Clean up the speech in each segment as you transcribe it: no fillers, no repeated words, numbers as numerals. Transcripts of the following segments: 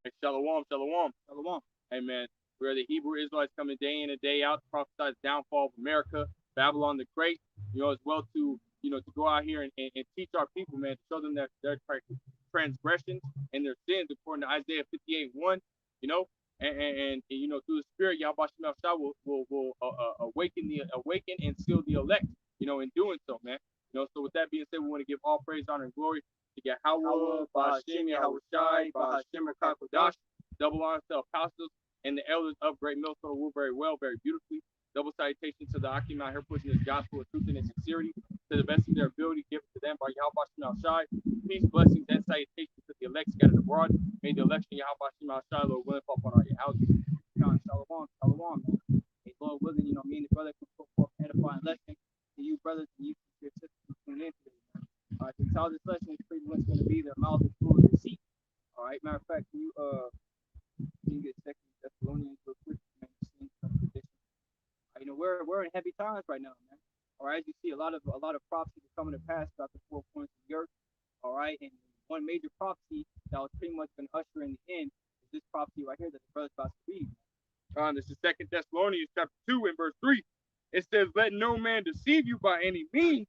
Hey, shalom, shalom. Shalom. Hey, man, we are the Hebrew Israelites coming day in and day out to prophesy the downfall of America, Babylon the Great, as well to go out here and teach our people, man, to show them that their transgressions and their sins, according to Isaiah 58:1, you know, and through the Spirit, Yahweh Shema Shah will awaken and seal the elect, in doing so, man. So with that being said, we want to give all praise, honor, and glory to Yahweh, Bahashim, Yahweh Shai, Bahashim, Rakakodash, double honor to apostles and the elders of Great Millstone rule very well, very beautifully. Double salutation to the Akim out here pushing this gospel of truth and sincerity to the best of their ability, given to them by Yahweh Shema Shai. Peace, blessings, and salutations to the elect scattered abroad. May the election Yahweh Shema Shai, Lord willing, fall upon all your houses. Shalom, shalom. Hey, Lord willing, me and the brother can put forth an edifying lesson to you brothers and you your sisters who tune in today. All right, the title of this lesson is pretty much going to be the mouth is full of deceit. All right, matter of fact, can you get Second Thessalonians real quick, man? We're in heavy times right now, man. All right, you see a lot of prophecies are coming to pass throughout the four corners of the earth. All right, and one major prophecy that was pretty much going to usher in the end is this prophecy right here that the brother's about to read. This is Second Thessalonians chapter 2 and verse 3. It says, "Let no man deceive you by any means,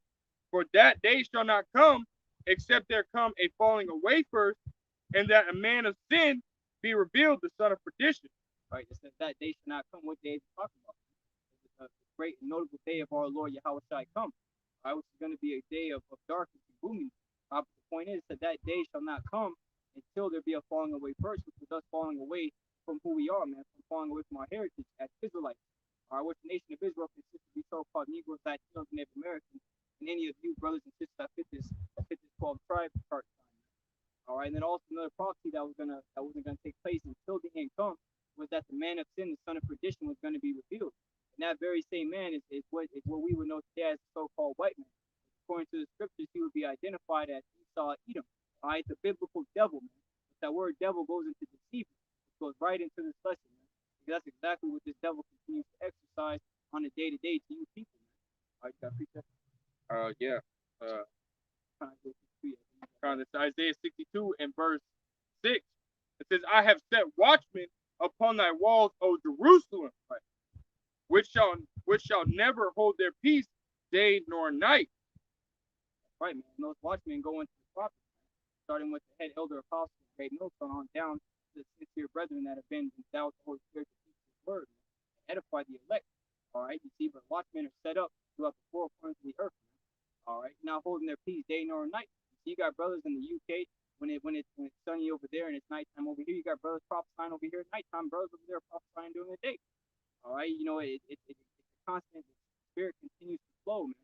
for that day shall not come, except there come a falling away first, and that a man of sin be revealed, the son of perdition." Right, it says that day shall not come. What day is he talking about? It's a great and notable day of our Lord Yahweh Shai come. Right, which is going to be a day of darkness and gloominess. But the point is that that day shall not come until there be a falling away first, which is us falling away from who we are, man, from falling away from our heritage as Israelites. All right, which the nation of Israel consists of these so-called Negroes, Latinos, and Native Americans, and any of you brothers and sisters that fit this 12 tribe chart. All right, and then also another prophecy that wasn't gonna take place until the end comes was that the man of sin, the son of perdition, was going to be revealed. And that very same man is what we would know today as the so-called white man. According to the scriptures, he would be identified as Esau Edom. All right, the biblical devil, man. But that word devil goes into deceiver. It goes right into this lesson, man. Because that's exactly what this devil continues to exercise on a day-to-day to you people, man. All right, you got to preach that? Yeah. It's Isaiah 62 and verse 6. It says, "I have set watchmen upon thy walls, O Jerusalem, right, which shall never hold their peace day nor night." Right, man. And those watchmen go into the prophets, starting with the head elder apostle, Great Millstone, on down to the sincere brethren that have been endowed with the Holy Spirit to teach his word, and edify the elect. All right, you see, but watchmen are set up throughout the four corners of the earth. All right, not holding their peace day nor night. You got brothers in the UK when it's sunny over there and it's nighttime over here. You got brothers prophesying over here at nighttime. Brothers over there prophesying during the day. All right, it's a constant. The spirit continues to flow, man.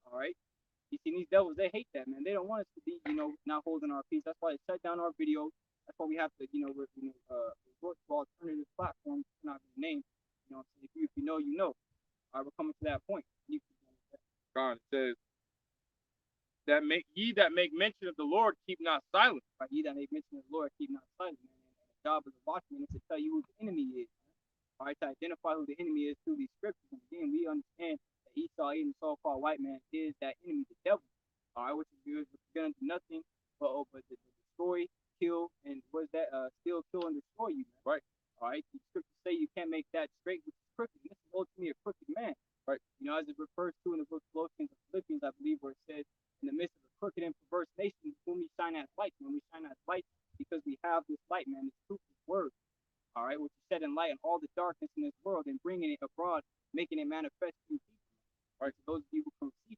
All right. You see, these devils, they hate that, man. They don't want us to be, not holding our peace. That's why they shut down our videos. That's why we have to, resort to alternative platforms. Not the name. If you know, you know. All right, we're coming to that point. God says, ye that make mention of the Lord, keep not silent. Right, ye that make mention of the Lord, keep not silent, man. And the job of the watchman is to tell you who the enemy is. All right, to identify who the enemy is through these scriptures. And again, we understand that Esau, even the so-called white man, is that enemy, the devil. All right, which is going to do nothing but to destroy, kill, and what is that? Steal, kill, and destroy you, man. Right. All right, the scriptures say you can't make that straight, which is crooked. This is ultimately a crooked man. Right. As it refers to in the book of Colossians and Philippians, I believe, where it says, in the midst of a crooked and perverse nation, whom we shine as light. When we shine as light, because we have this light, man, this truth, this word. All right, which is setting light on all the darkness in this world and bringing it abroad, making it manifest to people. All right, to those of you who can see.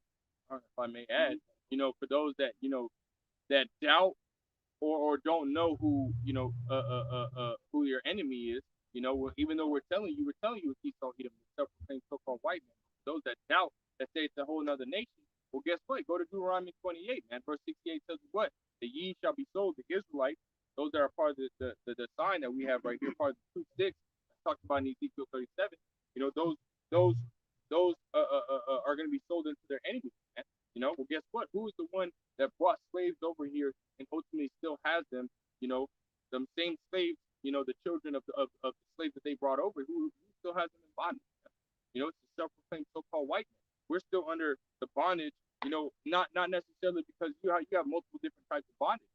All right, if I may add, for those that that doubt or don't know who your enemy is, even though we're telling you it's Esau Edom, the so-called white man. Those that doubt that say it's a whole other nation, well, guess what? Go to Deuteronomy 28, man. Verse 68 says what? The ye shall be sold, the Israelites. Those that are part of the sign that we have right here, part of the 2:6, talked about in Ezekiel 37. Those are going to be sold into their enemies, man. Well, guess what? Who is the one that brought slaves over here and ultimately still has them? Them same slaves, the children of the slaves that they brought over, who still has them in bondage. It's a self-proclaimed so-called white man. We're still under the bondage, not necessarily because you have multiple different types of bondage.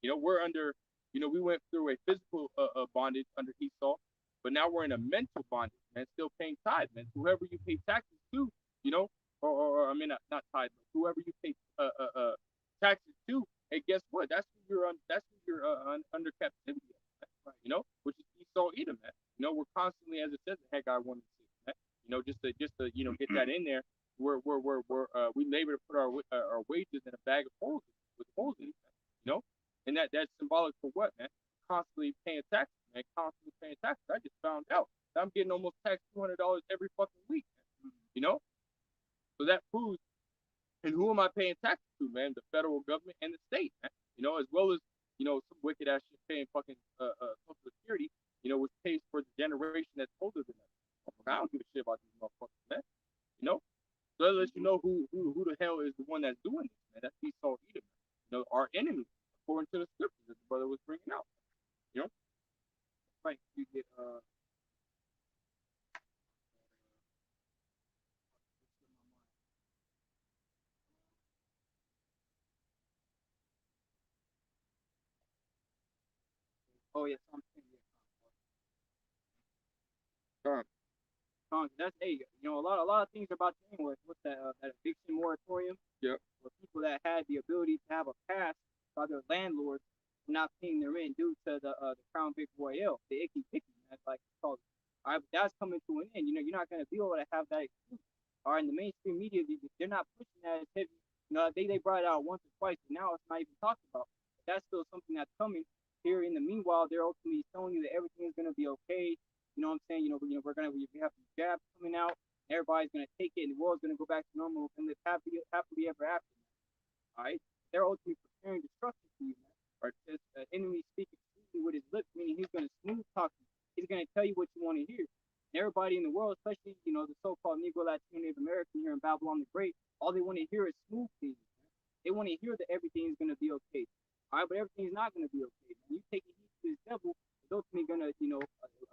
Man. We're under, We went through a physical bondage under Esau, but now we're in a mental bondage, man. Still paying tithe, man. Whoever you pay taxes to, or I mean not tithe, but whoever you pay taxes to. Hey, guess what? That's who you're on. That's who you're under captivity of, right? Which is Esau, Edom, man. We're constantly, as it says in Haggai 1:6, man. Just to get that in there. We labor to put our wages in a bag of holes with holes in it, man. And that's symbolic for what, man? Constantly paying taxes, man. Constantly paying taxes. I just found out that I'm getting almost taxed $200 every fucking week, man. So that proves. And who am I paying taxes to, man? The federal government and the state, man. As well as some wicked ass shit paying fucking Social Security, which pays for the generation that's older than us. I don't give a shit about these motherfuckers, man. So that lets you know who the hell is the one that's doing this, man. That's Esau Edom, our enemy, according to the scriptures that the brother was bringing out. Right. You get oh yeah, Psalm 10, yeah. That's a lot of things are about to end with that eviction moratorium. Yep. For people that had the ability to have a pass by their landlords not paying their rent due to the Crown Vic Royale, the icky picky, that's like it's called. All right, but that's coming to an end. You're not gonna be able to have that excuse. All right, in the mainstream media, they're not pushing that as heavy. They brought it out once or twice, but now it's not even talked about. But that's still something that's coming. Here in the meanwhile, they're ultimately telling you that everything is gonna be okay. You know what I'm saying? We have these jabs coming out. Everybody's gonna take it, and the world's gonna go back to normal and live happily ever after. All right, they're ultimately preparing destruction for you, man. Or just enemy speaking with his lips, meaning he's gonna smooth talk you. He's gonna tell you what you want to hear. And everybody in the world, especially the so-called Negro, Latino, Native American here in Babylon the Great, all they want to hear is smooth things. They want to hear that everything is gonna be okay. All right, but everything's not gonna be okay. When you take heed to this devil, it's ultimately gonna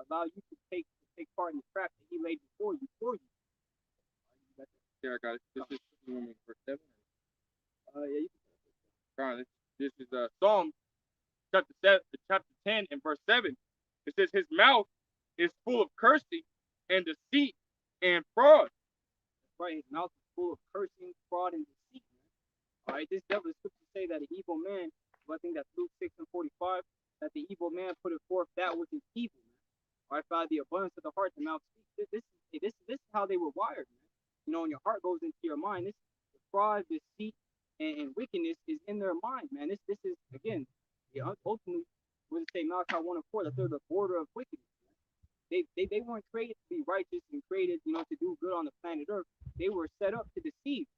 allow you to take part in the trap that he laid before you. Yeah, I got it. This is verse 7. Yeah, you can. This is Psalm chapter 10 and verse 7. It says, his mouth is full of cursing and deceit and fraud. That's right. His mouth is full of cursing, fraud, and deceit. All right, this devil, the scriptures say that an evil man, I think that's Luke 6:45, that the evil man put forth that which is evil, man. All right, by the abundance of the heart, the mouth speaks. This is how they were wired, man. When your heart goes into your mind, this fraud, deceit, and wickedness is in their mind, man. This is again, ultimately, what does it say, Malachi 1:4, that they're the border of wickedness. They weren't created to be righteous and created, to do good on the planet Earth. They were set up to deceive.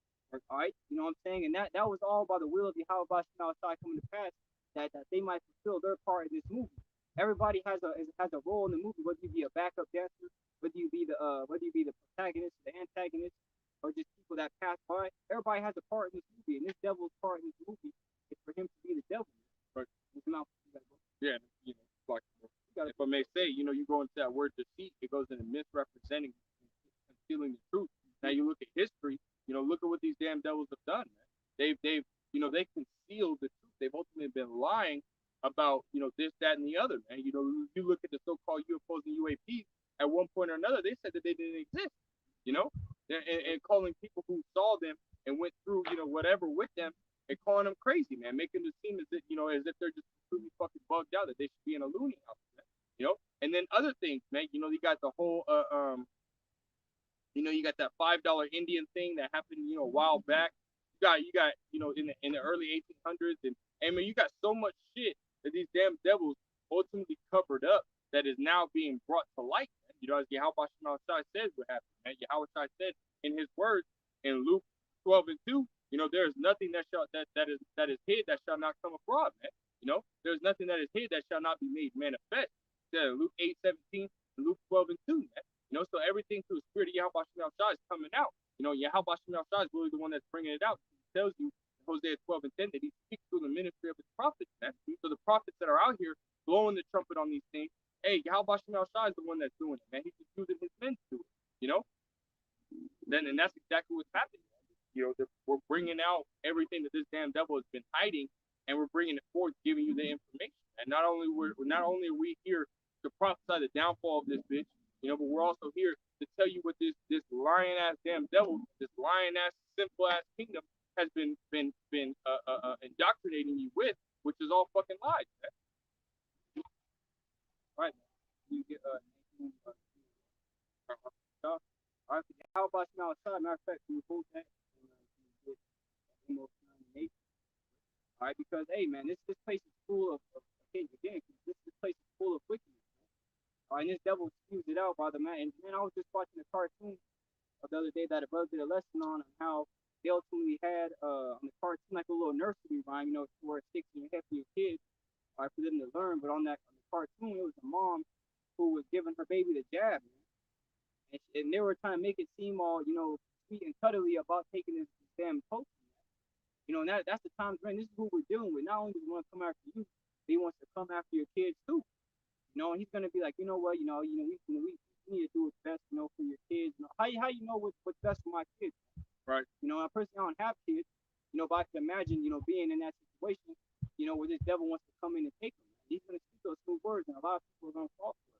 All right, you know what I'm saying? And that was all by the will of Yahweh Shai coming to pass, that they might fulfill their part in this movie. Everybody has a role in the movie, whether you be a backup dancer, whether you be the protagonist, the antagonist, or just people that pass by. Everybody has a part in this movie, and this devil's part in this movie is for him to be the devil. Right. Yeah, like if I may say, you go into that word deceit, it goes into misrepresenting, concealing the truth. Now you look at history, look at what these damn devils have done, man. They've they concealed the truth. They've ultimately been lying about, this, that, and the other, man. You look at the so-called UFOs and UAPs, at one point or another, they said that they didn't exist, and calling people who saw them and went through, whatever with them, and calling them crazy, man, making it seem as if, as if they're just completely fucking bugged out, that they should be in a loony house, man. And then other things, man, you got the whole, you got that $5 Indian thing that happened, a while back. You got, in the early 1800s, and I mean, you got so much shit that these damn devils ultimately covered up that is now being brought to light. Man. As Yahweh Shai says what happened, man. Yahweh Shai said in his words in Luke 12:2, there is nothing that is hid that shall not come abroad, man. There's nothing that is hid that shall not be made manifest. Luke 8:17 and Luke 12:2, man. So everything through the spirit of Yahweh Shai is coming out. Yahweh Shai is really the one that's bringing it out. He tells you in Hosea 12:10 that he speaks through the ministry of his prophets, man. So the prophets that are out here blowing the trumpet on these things, hey, Yahweh Shai is the one that's doing it, man. He's just using his men to do it, and that's exactly what's happening. We're bringing out everything that this damn devil has been hiding and we're bringing it forth, giving you the information. And not only are we here to prophesy the downfall of this bitch, but we're also here to tell you what this lying ass damn devil, this lying ass sinful ass kingdom has been indoctrinating you with, which is all fucking lies. Man. Right. You get all right. How about you outside? Matter of fact, you hold that and get Amos 9 and 8. All right, because hey man, this place is full of again, this place is full of wickedness. All right, and this devil spews it out by the man. And man, I was just watching a cartoon the other day that a brother did a lesson on how they ultimately had on the cartoon like a little nursery rhyme, for sticks in your head for your kids, all right, for them to learn. But on the cartoon, it was a mom who was giving her baby the jab, man. And they were trying to make it seem all, sweet and cuddly about taking this damn potion. And that's the times when this is who we're dealing with. Not only does he want to come after you, but he wants to come after your kids too. And he's gonna be like, you know what, we need to do what's best, for your kids. How you know what's best for my kids? Right. I personally don't have kids, but I can imagine, being in that situation, where this devil wants to come in and take them. He's gonna speak those smooth words, and a lot of people are gonna fall for it.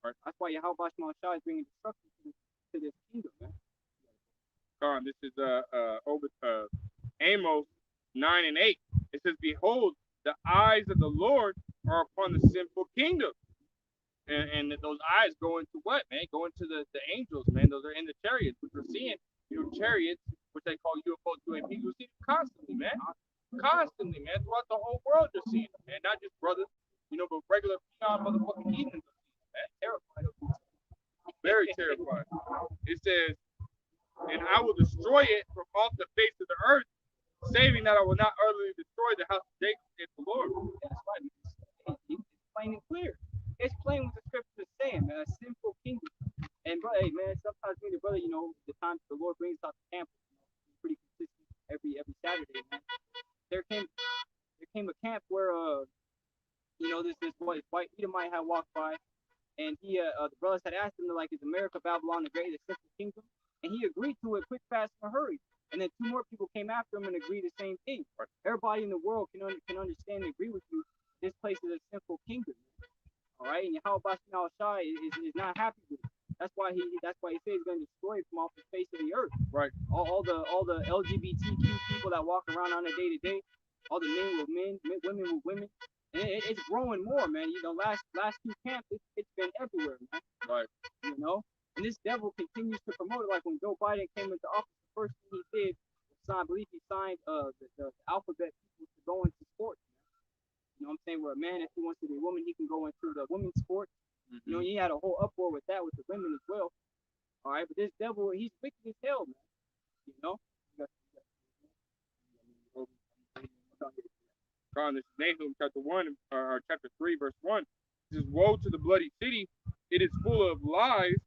Right. That's why Yahweh Shai is bringing destruction to this kingdom, man. This is Amos 9 and 8. It says, "Behold, the eyes of the Lord are upon the sinful kingdom." And those eyes go into what, man? Go into the angels, man. Those are in the chariots, which we're seeing, chariots, which they call UFO UAP. You see them constantly, man. Constantly, man. Throughout the whole world, you're seeing them, man. Not just brothers, but regular motherfucking heathens, man. Terrifying. Very terrifying. It says, "And I will destroy it from off the face of the earth, saving that I will not utterly destroy the house of Jacob," saith the Lord. That's right. It's plain and clear. It's plain what the scripture is saying, man. A sinful kingdom. And bro, hey man, sometimes me and the brother, the times the Lord brings us out to camp, pretty consistent every Saturday, man. There came a camp where this white Edomite had walked by, and he the brothers had asked him to, like, is America Babylon the Great, the sinful kingdom? And he agreed to it quick, fast, and hurry. And then 2 more people came after him and agreed the same thing. Everybody in the world can understand and agree with you. This place is a sinful kingdom. All right, and Yahweh Shai is not happy with it. That's why he says he's going to destroy it from off the face of the earth. Right. All the LGBTQ people that walk around on a day to day, all the men with men, women with women, and it's growing more, man. Last 2 camps, it's been everywhere, man. Right. And this devil continues to promote it. Like when Joe Biden came into office, the first thing he did was I believe he signed the alphabet people to go into sports. You know what I'm saying? Where a man, if he wants to be a woman, he can go into the women's sport. Mm-hmm. He had a whole uproar with that with the women as well. All right, but this devil, he's wicked as hell, man. This is Nahum chapter 1 or chapter 3 verse 1. It says, "Woe to the bloody city! It is full of lies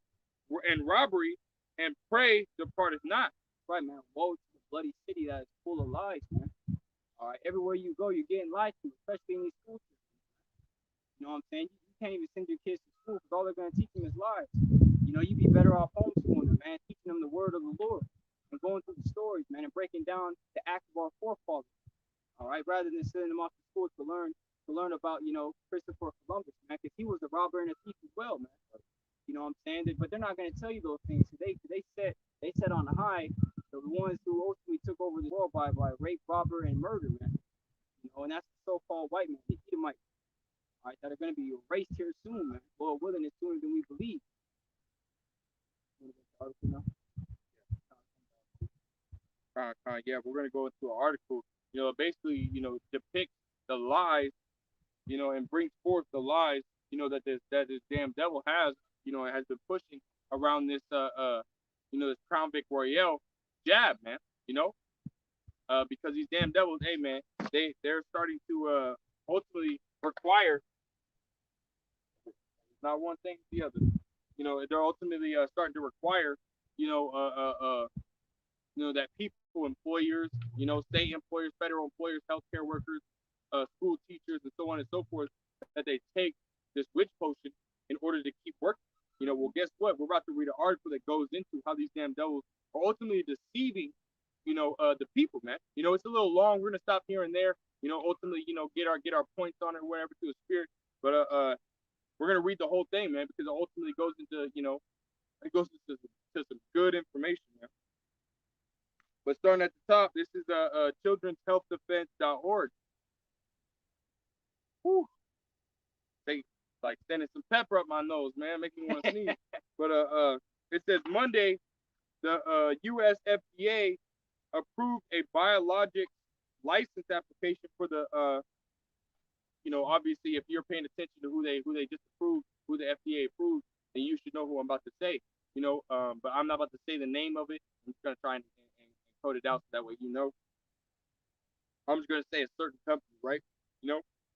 and robbery, and prey departeth not." Right, man. Woe to the bloody city that is full of lies, man. All right, everywhere you go, you're getting lied to, especially in these school systems. You know what I'm saying? You can't even send your kids to school because all they're going to teach them is lies. You'd be better off homeschooling them, man, teaching them the word of the Lord and going through the stories, man, and breaking down the acts of our forefathers. All right, rather than sending them off to school to learn about, Christopher Columbus, man, because he was a robber and a thief as well, man. You know what I'm saying? But they're not going to tell you those things. They set on the high the ones who ultimately took over the world by rape, robber, and murder, man. And that's the so-called white man, the Edomites. All right, that are going to be erased here soon, man. Lord willing, as sooner than we believe. Yeah, we're going to go into an article, basically, depicts the lies, and brings forth the lies, that this damn devil has been pushing around this, this Crown Vic Royale jab, man, because these damn devils, hey, man, they're starting to ultimately require not one thing, the other. They're ultimately starting to require, that people, employers, state employers, federal employers, healthcare workers, school teachers, and so on and so forth, that they take this witch potion in order to keep working. Well, guess what? We're about to read an article that goes into how these damn devils are ultimately deceiving, the people, man. It's a little long. We're gonna stop here and there. ultimately, get our points on it or whatever through the spirit. But we're gonna read the whole thing, man, because it ultimately goes into, it goes to some good information, man. But starting at the top, this is children'shealthdefense.org. Whew. They like sending some pepper up my nose, man, making me want to sneeze. But it says Monday, the U.S. FDA approved a biologic license application for the obviously, if you're paying attention to who they just approved, who the FDA approved, then you should know who I'm about to say. But I'm not about to say the name of it. I'm just gonna try and code it out so that way you know. I'm just gonna say a certain company, right?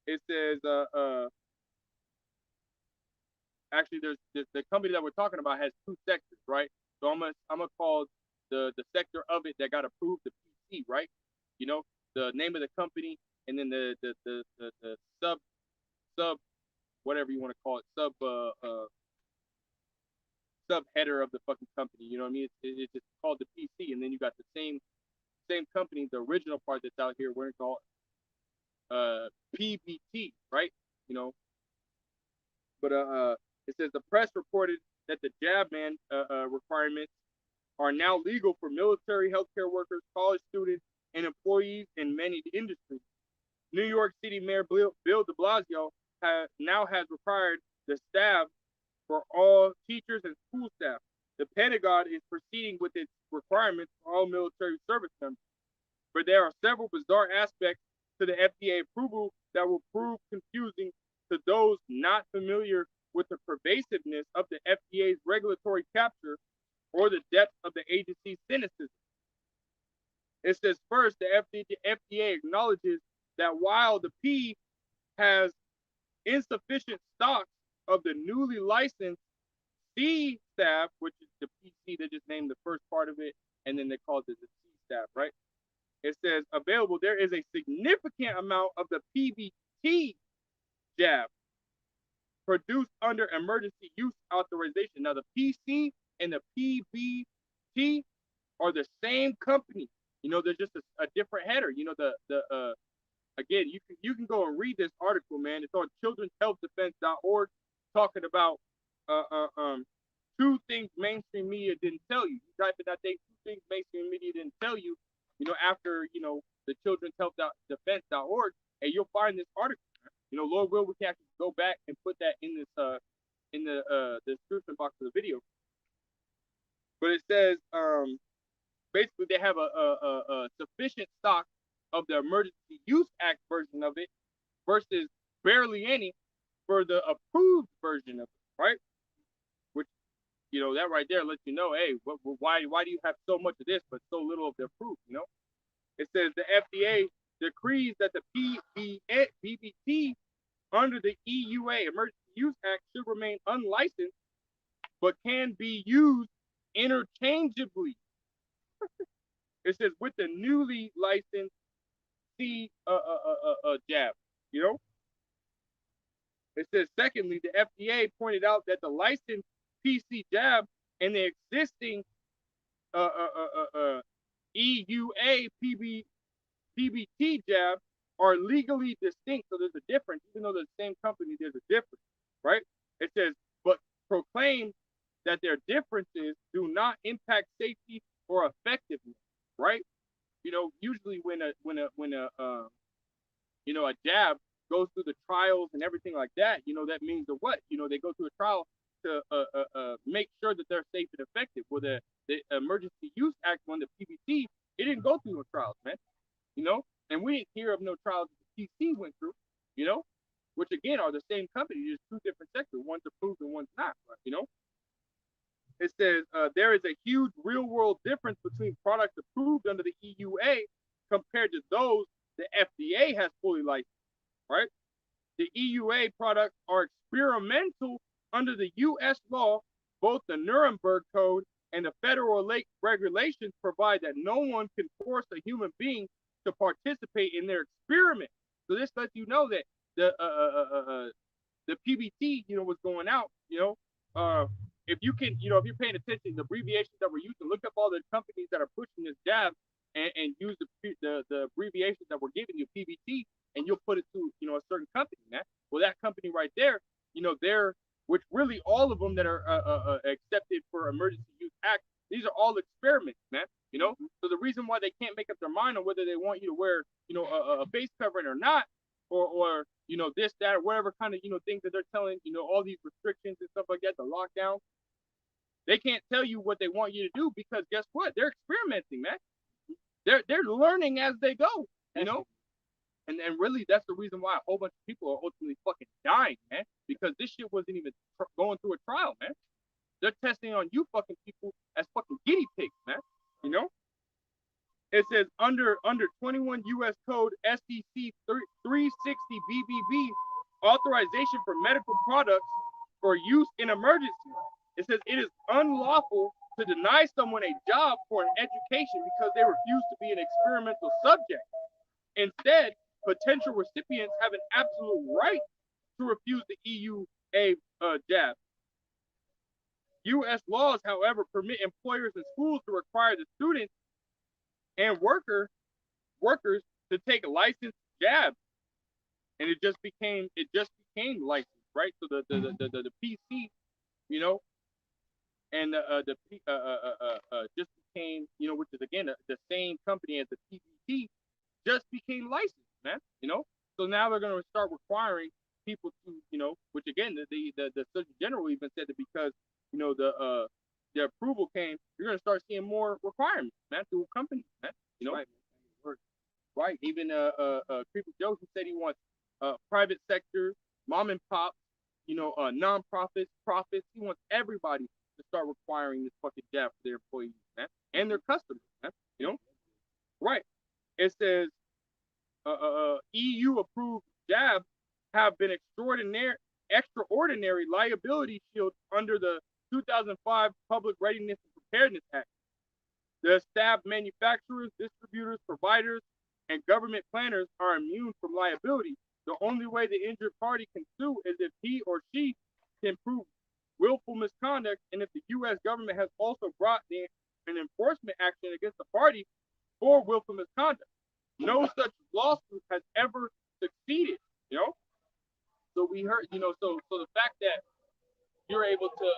It says actually there's the company that we're talking about has two sectors, right? So I'm gonna call the sector of it that got approved the PC, right? The name of the company, and then the sub whatever you want to call it, sub header of the fucking company. You know what I mean? It's just called the PC, and then you got the same company, the original part that's out here, we're called PBT, right? But it says the press reported that the jab ban requirements are now legal for military, healthcare workers, college students, and employees in many industries. New York City Mayor Bill de Blasio now has required the staff for all teachers and school staff. The Pentagon is proceeding with its requirements for all military service members. But there are several bizarre aspects to the FDA approval that will prove confusing to those not familiar with the pervasiveness of the FDA's regulatory capture or the depth of the agency's cynicism. It says first, the FDA acknowledges that while the P has insufficient stocks of the newly licensed C staff, which is the PC, they just named the first part of it, and then they called it the C staff, right? It says available, there is a significant amount of the PBT jab produced under emergency use authorization. Now, the PC and the PBT are the same company. They're just a different header. Again, you can go and read this article, man. It's on children'shealthdefense.org, talking about two things mainstream media didn't tell you. You type in that thing, two things mainstream media didn't tell you. After the children'shealthdefense.org, and you'll find this article. Lord will, we can actually go back and put that in this in the description box of the video. But it says basically they have a sufficient stock of the Emergency Use Act version of it versus barely any for the approved version of it, right? Which, that right there lets you know, hey, why do you have so much of this but so little of the approved, It says the FDA decrees that the PBT under the EUA, Emergency Use Act, should remain unlicensed but can be used interchangeably. It says with the newly licensed C jab, It says secondly, the FDA pointed out that the licensed PC jab and the existing EUA PBT jab are legally distinct. So there's a difference, even though they're the same company, there's a difference, right? It says, but proclaim that their differences do not impact safety or effectiveness, right? Usually when a jab goes through the trials and everything like that, that means the what? They go through a trial to make sure that they're safe and effective. Well, the Emergency Use Act one, the PBT, it didn't go through no trials, man. And we didn't hear of no trials that the PC went through, which again are the same company, just two different sectors. One's approved and one's not, right? It says there is a huge real-world difference between products approved under the EUA compared to those the FDA has fully licensed, right? The EUA products are experimental under the U.S. law. Both the Nuremberg Code and the federal regulations provide that no one can force a human being to participate in their experiment. So this lets you know that the PBT, was going out, if you can, if you're paying attention, the abbreviations that we're using, look up all the companies that are pushing this jab and use the abbreviations that we're giving you, PBT. and you'll put it to, a certain company, man. Well, that company right there, they're, which really all of them that are accepted for emergency use act, these are all experiments, man. So the reason why they can't make up their mind on whether they want you to wear, a face covering or not, or this, that, or whatever kind of things that they're telling, all these restrictions and stuff like that, the lockdown. They can't tell you what they want you to do because guess what? They're experimenting, man. They're learning as they go, And really, that's the reason why a whole bunch of people are ultimately fucking dying, man. Because this shit wasn't even going through a trial, man. They're testing on you fucking people as fucking guinea pigs, man. It says under 21 U.S. Code SEC 360 BBB, authorization for medical products for use in emergencies. It says it is unlawful to deny someone a job for an education because they refuse to be an experimental subject. Instead, potential recipients have an absolute right to refuse the EUA jab. U.S. laws, however, permit employers and schools to require the students and workers to take licensed jabs, and it just became licensed, right? So the PC, and the just became, which is again the same company as the PPT, just became licensed, man. So now they're going to start requiring people to, which again the Surgeon General even said that because the approval came, you're going to start seeing more requirements, man, through companies, man. Right. Even Creepy Joe, he said he wants private sector, mom and pop, non-profits, profits. He wants everybody to start requiring this fucking jab for their employees, man, and their customers, man. Right. It says EU approved jabs have been extraordinary liability shield under the 2005 Public Readiness and Preparedness Act. The staff manufacturers, distributors, providers, and government planners are immune from liability. The only way the injured party can sue is if he or she can prove willful misconduct, and if the U.S. government has also brought an enforcement action against the party for willful misconduct. No such lawsuit has ever succeeded, So we heard, so the fact that you're able to,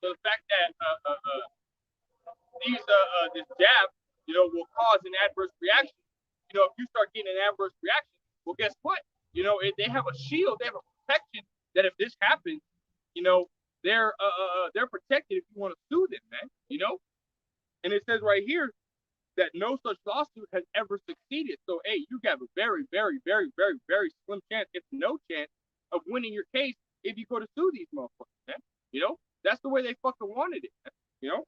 so the fact that this jab, will cause an adverse reaction. If you start getting an adverse reaction, well, guess what? They have a shield, they have a protection that if this happens, they're protected if you want to sue them, man. And it says right here that no such lawsuit has ever succeeded. So, hey, you have a very, very, very, very, very slim chance, if no chance, of winning your case if you go to sue these motherfuckers, man. That's the way they fucking wanted it, man.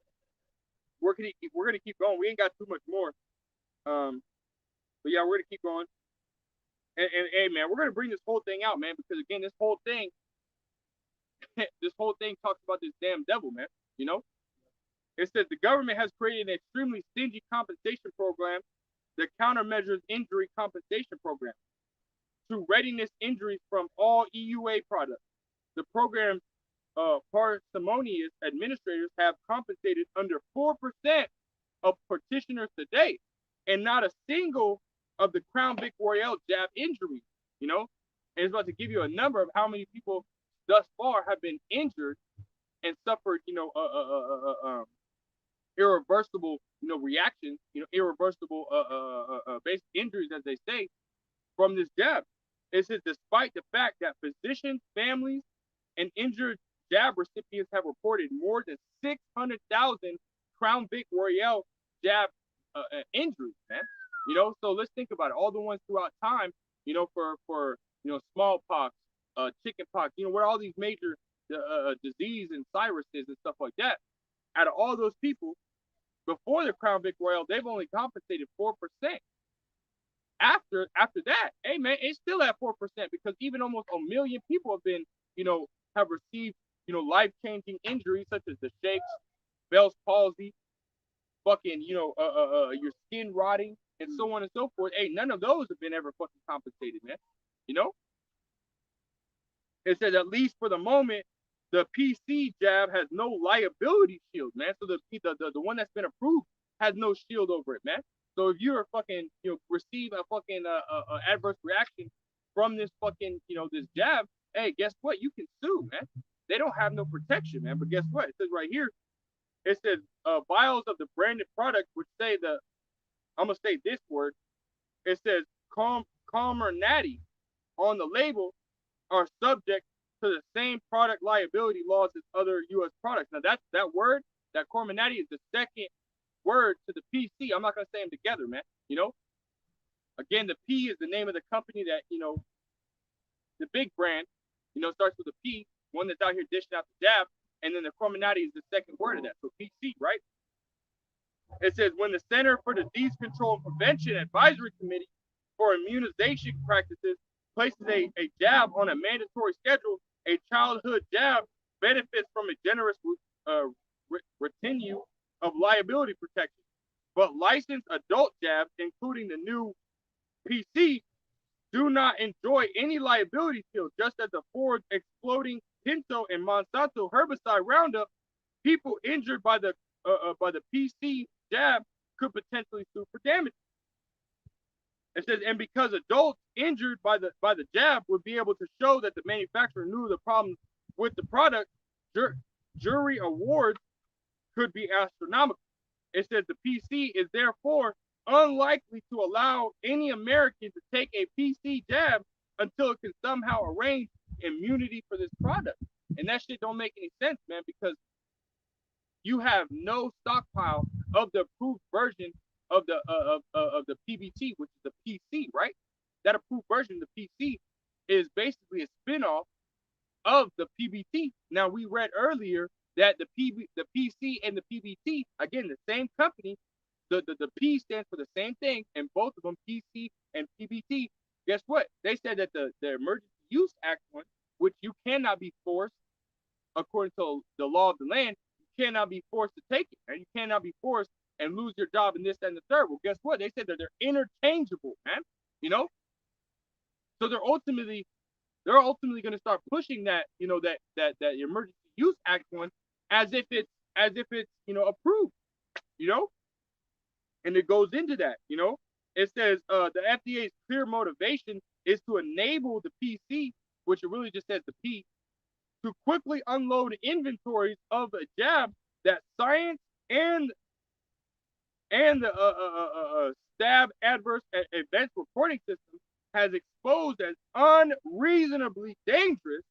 We're gonna keep going. We ain't got too much more. But yeah, we're gonna keep going. And hey, man, we're gonna bring this whole thing out, man, because again, this whole thing talks about this damn devil, man. It says the government has created an extremely stingy compensation program, the Countermeasures Injury Compensation Program, to readiness injuries from all EUA products. The program's parsimonious administrators have compensated under 4% of petitioners today, and not a single of the Crown Vic Royale jab injuries. And it's about to give you a number of how many people thus far have been injured and suffered, irreversible, reactions, irreversible basic injuries, as they say, from this jab. It says despite the fact that physicians, families, and injured jab recipients have reported more than 600,000 Crown Vic Royale jab injuries, man. So let's think about it. All the ones throughout time, for smallpox, chickenpox, what all these major disease and viruses and stuff like that. Out of all those people, before the Crown Vic Royale, they've only compensated 4%. After that, hey man, it's still at 4% because even almost 1 million people have been, have received, life-changing injuries such as the shakes, Bell's palsy, fucking, your skin rotting, and so on and so forth. Hey, none of those have been ever fucking compensated, man. It says at least for the moment, the PC jab has no liability shield, man. So the one that's been approved has no shield over it, man. So if you're fucking, receive a fucking adverse reaction from this fucking, this jab, hey, guess what? You can sue, man. They don't have no protection, man. But guess what? It says right here, it says vials of the branded product, which say I'm gonna say this word. It says calmer natty on the label are subject to the same product liability laws as other U.S. products. Now that's that word, that Cormanati is the second word to the PC. I'm not gonna say them together, man. Again, the P is the name of the company that the big brand, starts with a P, one that's out here dishing out the jab, and then the Cormanati is the second word of that. So PC, right? It says when the Center for Disease Control and Prevention Advisory Committee for Immunization Practices places a jab on a mandatory schedule, a childhood jab benefits from a generous retinue of liability protection. But licensed adult jabs, including the new PC, do not enjoy any liability shield, just as the Ford exploding Pinto and Monsanto herbicide Roundup. People injured by the PC jab could potentially sue for damage. It says, and because adults injured by the jab would be able to show that the manufacturer knew the problems with the product, jury awards could be astronomical. It says the PC is therefore unlikely to allow any American to take a PC jab until it can somehow arrange immunity for this product. And that shit don't make any sense, man, because you have no stockpile of the approved version of the PBT, which is the PC, right? That approved version of the PC is basically a spinoff of the PBT. Now we read earlier that the PC and the PBT, again, the same company. The P stands for the same thing, and both of them, PC and PBT. Guess what? They said that the Emergency Use Act one, which you cannot be forced, according to the law of the land, you cannot be forced to take it, and you cannot be forced and lose your job in this and the third. Well, guess what? They said that they're interchangeable, man. So they're ultimately going to start pushing that, that Emergency Use Act one as if it's approved, and it goes into that, It says the FDA's clear motivation is to enable the PC, which it really just says the P, to quickly unload inventories of a jab that science and the stab adverse events reporting system has exposed as unreasonably dangerous,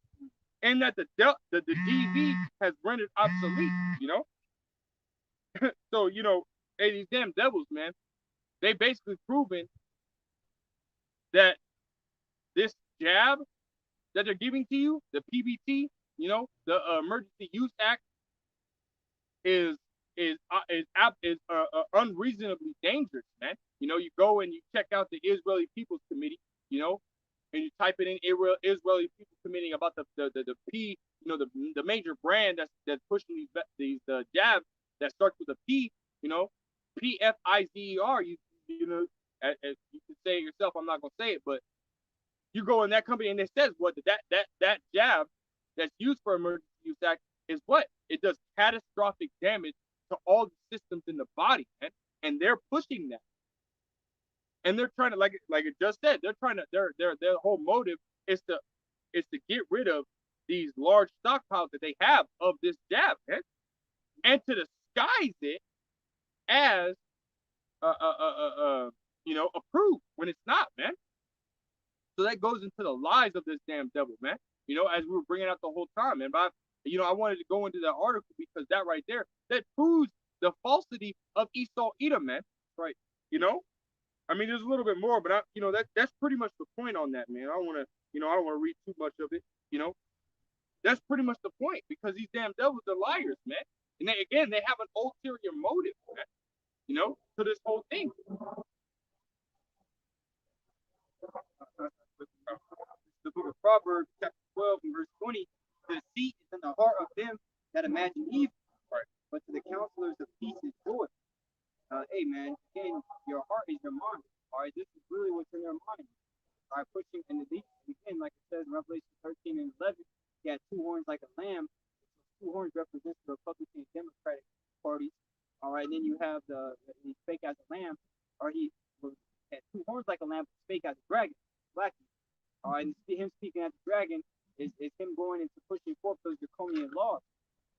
and that the DV has rendered obsolete. So hey, these damn devils, man, they basically proven that this jab that they're giving to you, the PBT, the Emergency Use Act, is unreasonably dangerous, man. You go and you check out the Israeli People's Committee, and you type it in Israeli People's Committee about the P, the major brand that's pushing these jabs that starts with a P, PFIZER. As you can say it yourself. I'm not gonna say it, but you go in that company and it says what that jab that's used for Emergency Use Act is what it does catastrophic damage to all the systems in the body, man. And they're pushing that, and they're trying to, like it just said, they're trying to their whole motive is to get rid of these large stockpiles that they have of this jab, man, and to disguise it as approved when it's not, man. So that goes into the lies of this damn devil, man. As we were bringing out the whole time, man. But I wanted to go into that article because that right there, that proves the falsity of Esau Edom, man. Right? I mean, there's a little bit more, but that's pretty much the point on that, man. I don't want to read too much of it. That's pretty much the point, because these damn devils are liars, man. And they have an ulterior motive, man. To this whole thing. The book of Proverbs, chapter 12 and verse 20. Deceit is in the heart of them that imagine evil, right, but to the counselors of peace is joy. Hey, man, again, your heart is your mind. All right, this is really what's in your mind. All right, pushing and again, like it says in Revelation 13 and 11, he had two horns like a lamb. Two horns represent the Republican and Democratic parties. All right, and then you have the fake as a lamb, or he had two horns like a lamb, spake as a dragon. Black. And him speaking as a dragon is him going into pushing forth those draconian laws.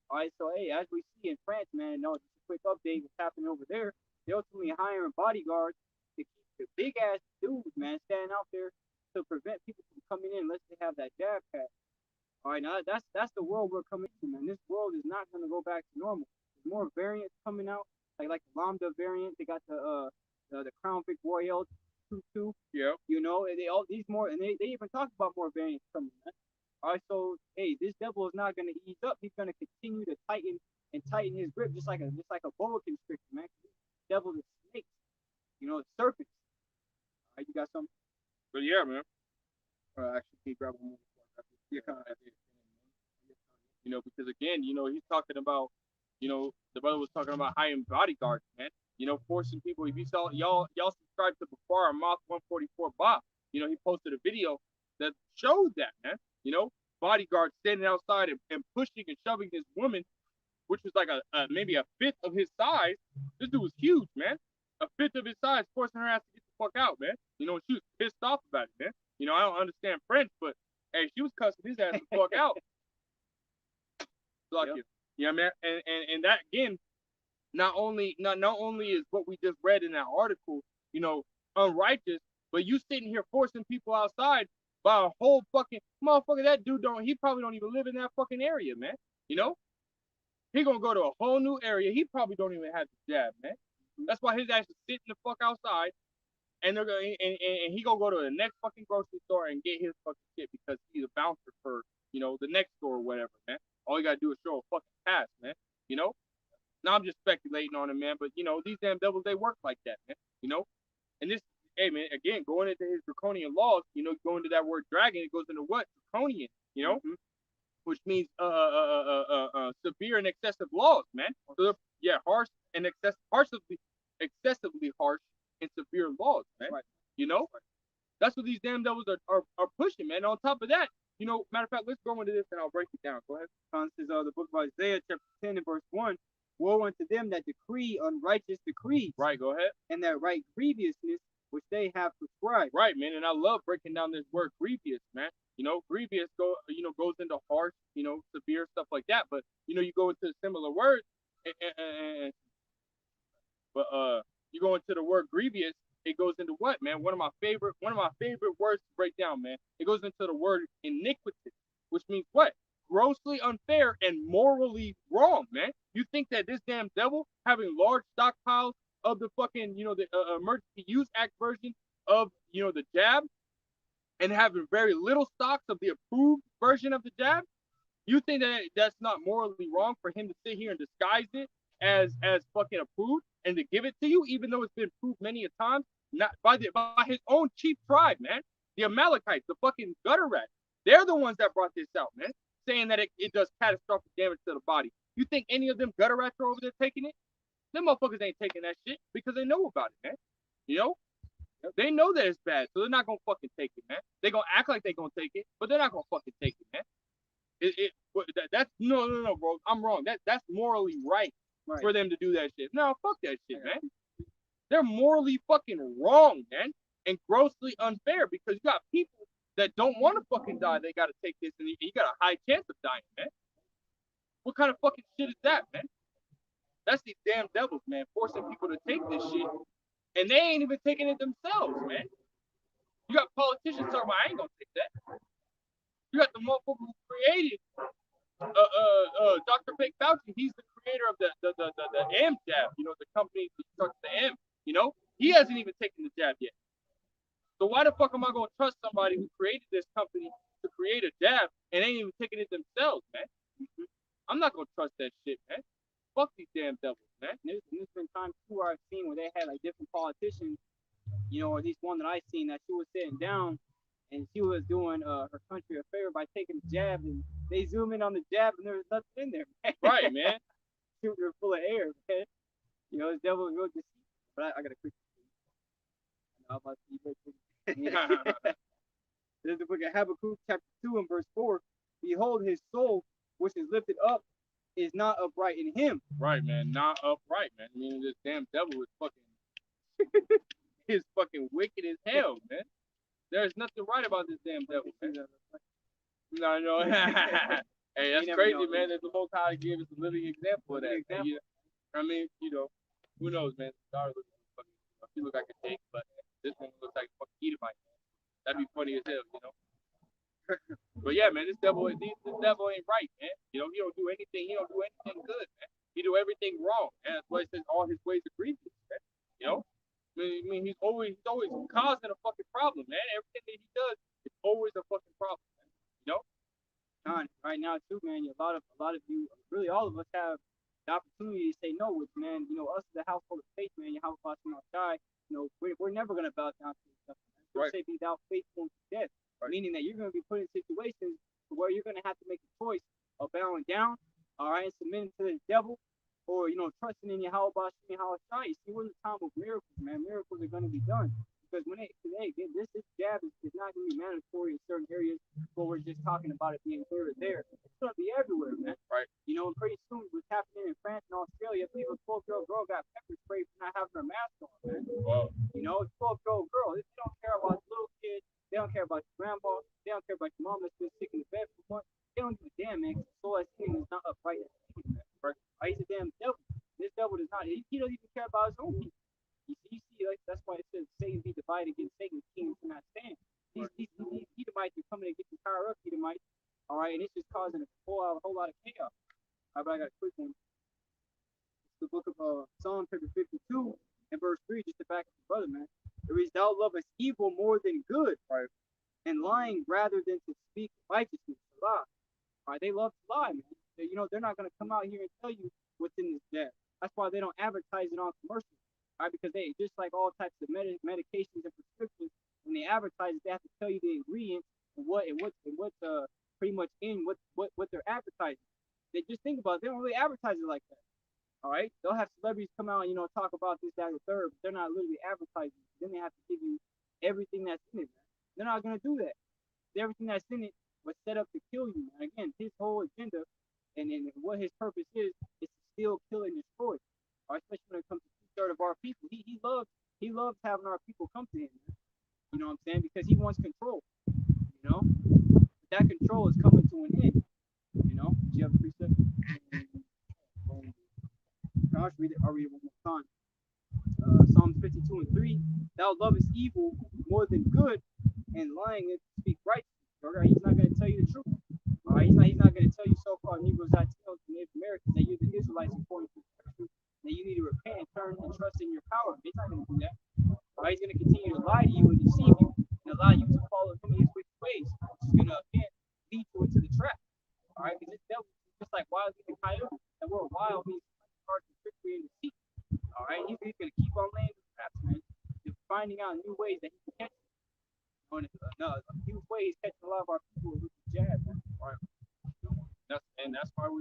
All right, so hey, as we see in France, man, no, just a quick update what's happening over there. They're ultimately hiring bodyguards to keep the big ass dudes, man, standing out there to prevent people from coming in unless they have that jab pass. All right, now that's the world we're coming to, man. This world is not gonna go back to normal. There's more variants coming out, like the Lambda variant. They got the Crown Vic Royale 2-2. Yeah. You know, and they all these more, and they even talked about more variants coming. Man. All right, so hey, this devil is not gonna ease up. He's gonna continue to tighten his grip, just like a boa constrictor, man. Devils are snakes, you know, serpents. All right, you got something? But yeah, man. Actually, can you grab one more? Yeah, you know, because again, you know, he's talking about, you know, the brother was talking about hiring bodyguards, man. You know, forcing people. If you saw y'all subscribe to Before Moth 144 Bob, you know, he posted a video that showed that, man. You know, bodyguards standing outside and pushing and shoving this woman, which was like maybe a fifth of his size. This dude was huge, man. A fifth of his size, forcing her ass to get the fuck out, man. You know, she was pissed off about it, man. You know, I don't understand French, but hey, she was cussing his ass the fuck out. Like Yep. it. Yeah, man. And that again, not only is what we just read in that article, you know, unrighteous, but you sitting here forcing people outside by a whole fucking motherfucker. That dude he probably don't even live in that fucking area, man. You know? He gonna go to a whole new area. He probably don't even have the jab, man. That's why his ass is sitting the fuck outside, and they're gonna and he gonna go to the next fucking grocery store and get his fucking shit because he's a bouncer for, you know, the next store or whatever, man. All you gotta do is show a fucking pass, man. You know. Now I'm just speculating on him, man. But you know, these damn devils, they work like that, man. You know. And this, hey, man, again, going into his draconian laws, you know, going to that word dragon, it goes into what? Draconian, you know. Mm-hmm. Which means severe and excessive laws, man. So yeah, harsh and excessively harsh and severe laws, man. Right. You know, that's what these damn devils are pushing, man. On top of that, you know, matter of fact, let's go into this and I'll break it down. Go ahead. This is the book of Isaiah, chapter 10 and verse 1. Woe unto them that decree unrighteous decrees. Right, go ahead. And that write grievousness which they have prescribed. Right, man. And I love breaking down this word grievous, man. You know, grievous goes into harsh, you know, severe stuff like that. But you know, you go into similar words, but you go into the word grievous, it goes into what, man? One of my favorite words to break down, man. It goes into the word iniquitous, which means what? Grossly unfair and morally wrong, man. You think that this damn devil having large stockpiles of the fucking, you know, the Emergency Use Act version of, you know, the jab, and having very little stocks of the approved version of the jab, you think that that's not morally wrong for him to sit here and disguise it as fucking approved and to give it to you, even though it's been proved many a time, not by his own chief tribe, man, the Amalekites, the fucking gutter rats. They're the ones that brought this out, man, saying that it does catastrophic damage to the body. You think any of them gutter rats are over there taking it? Them motherfuckers ain't taking that shit because they know about it, man. You know? They know that it's bad, so they're not gonna fucking take it, man. They gonna act like they gonna take it, but they're not gonna fucking take it, man. That's no, bro. I'm wrong. That's morally right for them to do that shit. No, fuck that shit, man. They're morally fucking wrong, man, and grossly unfair because you got people that don't want to fucking die. They gotta take this, and you got a high chance of dying, man. What kind of fucking shit is that, man? That's these damn devils, man, forcing people to take this shit. And they ain't even taking it themselves, man. You got politicians talking about, I ain't gonna take that. You got the motherfucker who created Dr. Fake Fauci. He's the creator of the M jab, you know, the company that starts the M, you know? He hasn't even taken the jab yet. So why the fuck am I gonna trust somebody who created this company to create a jab and ain't even taking it themselves, man? I'm not gonna trust that shit, man. Fuck these damn devils, man. There's been times too where I've seen where they had like different politicians, you know, or at least one that I seen that she was sitting down and she was doing her country a favor by taking the jab, and they zoom in on the jab and there was nothing in there, man. Right, man. Shooting her full of air, man. You know, this devil is real deceitful. But I got a quick. I'm about to eat This is the book of Habakkuk, chapter 2 and verse 4. Behold, his soul, which is lifted up, is not upright in him. Right, man. Not upright, man. I mean, this damn devil is fucking is fucking wicked as hell, man. There's nothing right about this damn devil, man. No. Hey, that's crazy, man. That the Most High gave us a living example of that. I mean, who knows, man? He look like a dick, but this one looks like a fucking Edomite. That'd be funny as hell. But yeah, man, this devil ain't right, man. He don't do anything. He don't do anything good, man. He do everything wrong, and that's why it says all his ways are grievous, man. I mean, he's always causing a fucking problem, man. Everything that he does is always a fucking problem, man. John, right now too, man. A lot of you, really all of us have the opportunity to say no, which, man, us as a household of faith, man, your house watching outside, we're never gonna bow down to this stuff. Right. Say be thou faithful to death, right. Meaning that you're gonna be put in situations where you're gonna have to make a choice of bowing down, all right, and submitting to the devil, or trusting in your how you see, we're in the time of miracles, man. Miracles are gonna be done. Because today, again, this jab is not going to be mandatory in certain areas where we're just talking about it being here or there. It's going to be everywhere, man. Right. And pretty soon, what's happening in France and Australia, I believe a 12-year-old girl got pepper sprayed for not having her mask on, man. Wow. A 12-year-old girl. They don't care about the little kid. They don't care about your grandma. They don't care about your mom that's been sick in the bed for months. They don't give a damn, man, because the soul that's in is not upright. Right? He's a damn devil. This devil does not. He doesn't even care about his own people. You see, like, that's why it says Satan be divided against Satan, kingdom cannot stand. These Edomites are coming to get you power up, Edomites. All right, and it's just causing a whole lot of chaos. All right, but I got a quick one. It's the book of Psalm chapter 52 and verse 3, just to back up the brother, man. It reads, "Thou lovest evil more than good, right, and lying rather than to speak righteousness." Lie. All right, they love to lie, man. They're not going to come out here and tell you what's in this jab. That's why they don't advertise it on commercials. Right, because they just like all types of medications and prescriptions, when they advertise it, they have to tell you the ingredients and what's pretty much in what they're advertising. They just think about it, they don't really advertise it like that. All right, they'll have celebrities come out and talk about this, that, and the third, but they're not literally advertising. Then they have to give you everything that's in it, man. They're not gonna do that. Everything that's in it was set up to kill you, man. Again, his whole agenda and what his purpose is to steal, kill, and destroy. All right, especially when it comes to third of our people. He loves having our people come to him. You know what I'm saying? Because he wants control. But that control is coming to an end. Do you have a precept? I'll read it one more time. Psalms 52 and 3. Thou lovest evil more than good, and lying is to speak righteousness. All right, he's not going to tell you the truth. All right, he's not going to tell you so-called Negroes, Latinos, and Native Americans that you're the Israelites according to the scripture. That you need to repent and turn and trust in your power. He's not going to do that. Right? He's going to continue to lie to you and deceive you and allow you to follow him in his wicked ways, which is going to, again, lead you into the trap. All right? Because this devil is just like wild and coyote. That word wild means hard to trickery and deceit. All right? He's going to keep on laying the traps, man. He's finding out new ways that he can catch you. A new way he's catching a lot of our people with the jab, man. All right? That's why we